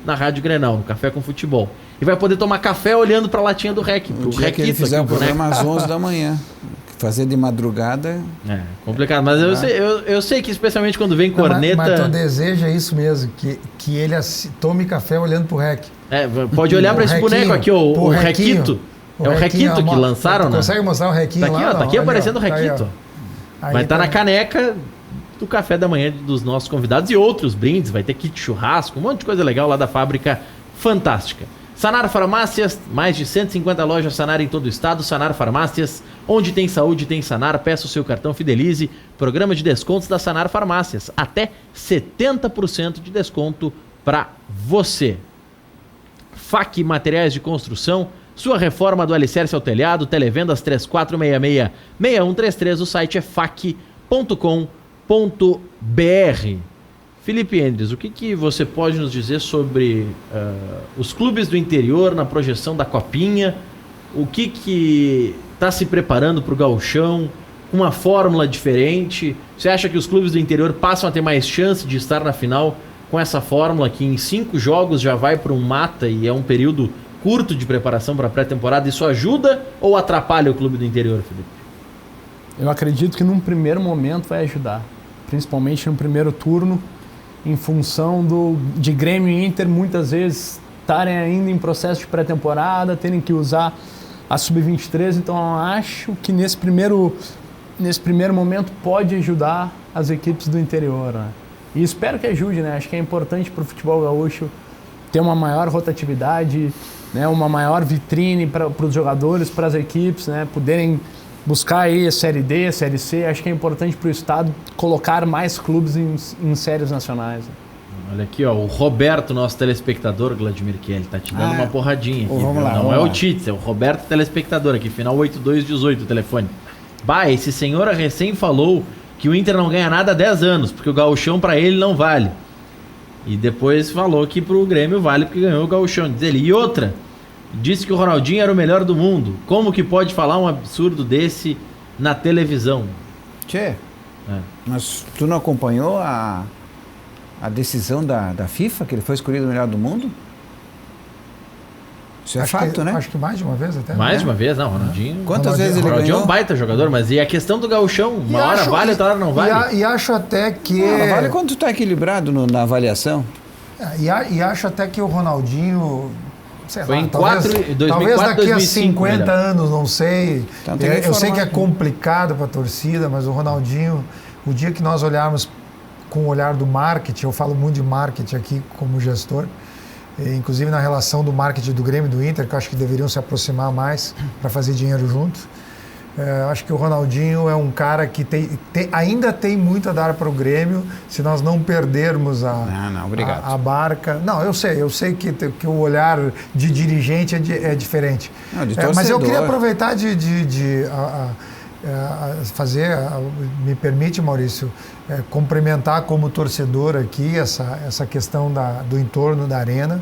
na Rádio Grenal, no Café com Futebol. E vai poder tomar café olhando para a latinha do REC. O dia que ele fizer um programa às 11 da manhã. Fazer de madrugada... É complicado, mas eu sei que especialmente quando vem corneta... Mas tu deseja isso mesmo, que ele tome café olhando pro REC. Pode olhar para esse boneco aqui, o Requito. É o Requito que lançaram, né? Consegue mostrar o Requinho lá? Tá aqui aparecendo o Requito. Vai estar na caneca do café da manhã dos nossos convidados e outros brindes. Vai ter kit churrasco, um monte de coisa legal lá da Fábrica Fantástica. Sanar Farmácias, mais de 150 lojas Sanar em todo o estado. Sanar Farmácias, onde tem saúde tem Sanar. Peça o seu cartão Fidelize, programa de descontos da Sanar Farmácias. Até 70% de desconto para você. FAC Materiais de Construção, sua reforma do alicerce ao telhado, televendas 3466-6133, o site é fac.com.br. Felipe Endres, o que você pode nos dizer sobre os clubes do interior na projeção da Copinha? O que está se preparando para o Gauchão? Uma fórmula diferente? Você acha que os clubes do interior passam a ter mais chance de estar na final com essa fórmula que em 5 jogos já vai para um mata e é um período curto de preparação para a pré-temporada? Isso ajuda ou atrapalha o clube do interior, Felipe? Eu acredito que num primeiro momento vai ajudar, principalmente no primeiro turno, em função de Grêmio e Inter muitas vezes estarem ainda em processo de pré-temporada, terem que usar a Sub-23, então eu acho que nesse primeiro momento pode ajudar as equipes do interior, né? E espero que ajude, né? Acho que é importante para o futebol gaúcho ter uma maior rotatividade, né? Uma maior vitrine para os jogadores, para as equipes, né? Poderem buscar aí a Série D, a Série C. Acho que é importante para o estado colocar mais clubes em séries nacionais, né? Olha aqui, ó, o Roberto, nosso telespectador, Vladimir Kelly, tá te dando uma porradinha aqui. Vamos lá, não é o Tite, é o Roberto, telespectador aqui, final 8218 o telefone. Bah, esse senhor recém falou que o Inter não ganha nada há 10 anos, porque o gauchão pra ele não vale. E depois falou que pro Grêmio vale porque ganhou o gauchão, diz ele. E outra, disse que o Ronaldinho era o melhor do mundo. Como que pode falar um absurdo desse na televisão? Tchê, mas tu não acompanhou a decisão da FIFA, que ele foi escolhido o melhor do mundo? Isso é fato, né? Acho que mais de uma vez até. Mais de uma vez, não, Ronaldinho. Quantas vezes ele Ronaldinho ganhou? É um baita jogador, mas e a questão do gauchão? Uma hora vale, outra hora não vale? E acho até que... Vale quando tu tá equilibrado na avaliação. E acho até que o Ronaldinho... Foi em talvez 2004, daqui 2005, a 50 anos, não sei. Então, eu sei que é complicado para a torcida, mas o Ronaldinho, o dia que nós olharmos com o olhar do marketing, eu falo muito de marketing aqui como gestor, inclusive na relação do marketing do Grêmio e do Inter, que eu acho que deveriam se aproximar mais para fazer dinheiro juntos. Acho que o Ronaldinho é um cara que ainda tem muito a dar para o Grêmio, se nós não perdermos a barca. Não, eu sei que o olhar de dirigente é diferente. Não, de mas eu queria aproveitar fazer, me permite, Maurício, cumprimentar como torcedor aqui essa questão do entorno da arena.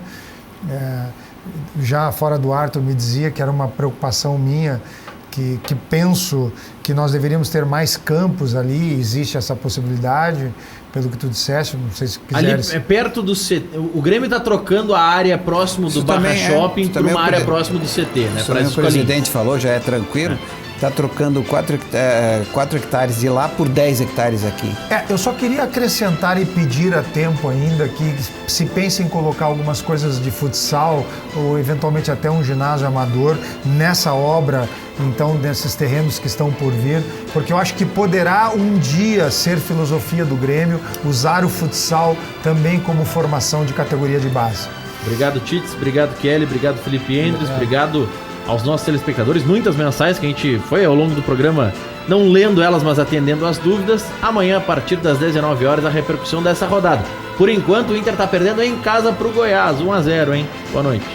Já fora do ar, tu me dizia que era uma preocupação minha, que penso que nós deveríamos ter mais campos ali, existe essa possibilidade, pelo que tu disseste, não sei se quiseres... Ali é perto do CT, o Grêmio está trocando a área próximo do Barra Shopping por uma área próximo do CT, né? O presidente falou, já é tranquilo. Está trocando 4 hectares de lá por 10 hectares aqui. Eu só queria acrescentar e pedir a tempo ainda que se pense em colocar algumas coisas de futsal ou eventualmente até um ginásio amador nessa obra, então, nesses terrenos que estão por vir, porque eu acho que poderá um dia ser filosofia do Grêmio usar o futsal também como formação de categoria de base. Obrigado, Tits, obrigado, Kelly, obrigado, Felipe Endres, obrigado aos nossos telespectadores, muitas mensagens que a gente foi ao longo do programa não lendo elas, mas atendendo as dúvidas. Amanhã, a partir das 19 horas, a repercussão dessa rodada. Por enquanto, o Inter está perdendo em casa para o Goiás, 1-0, hein? Boa noite.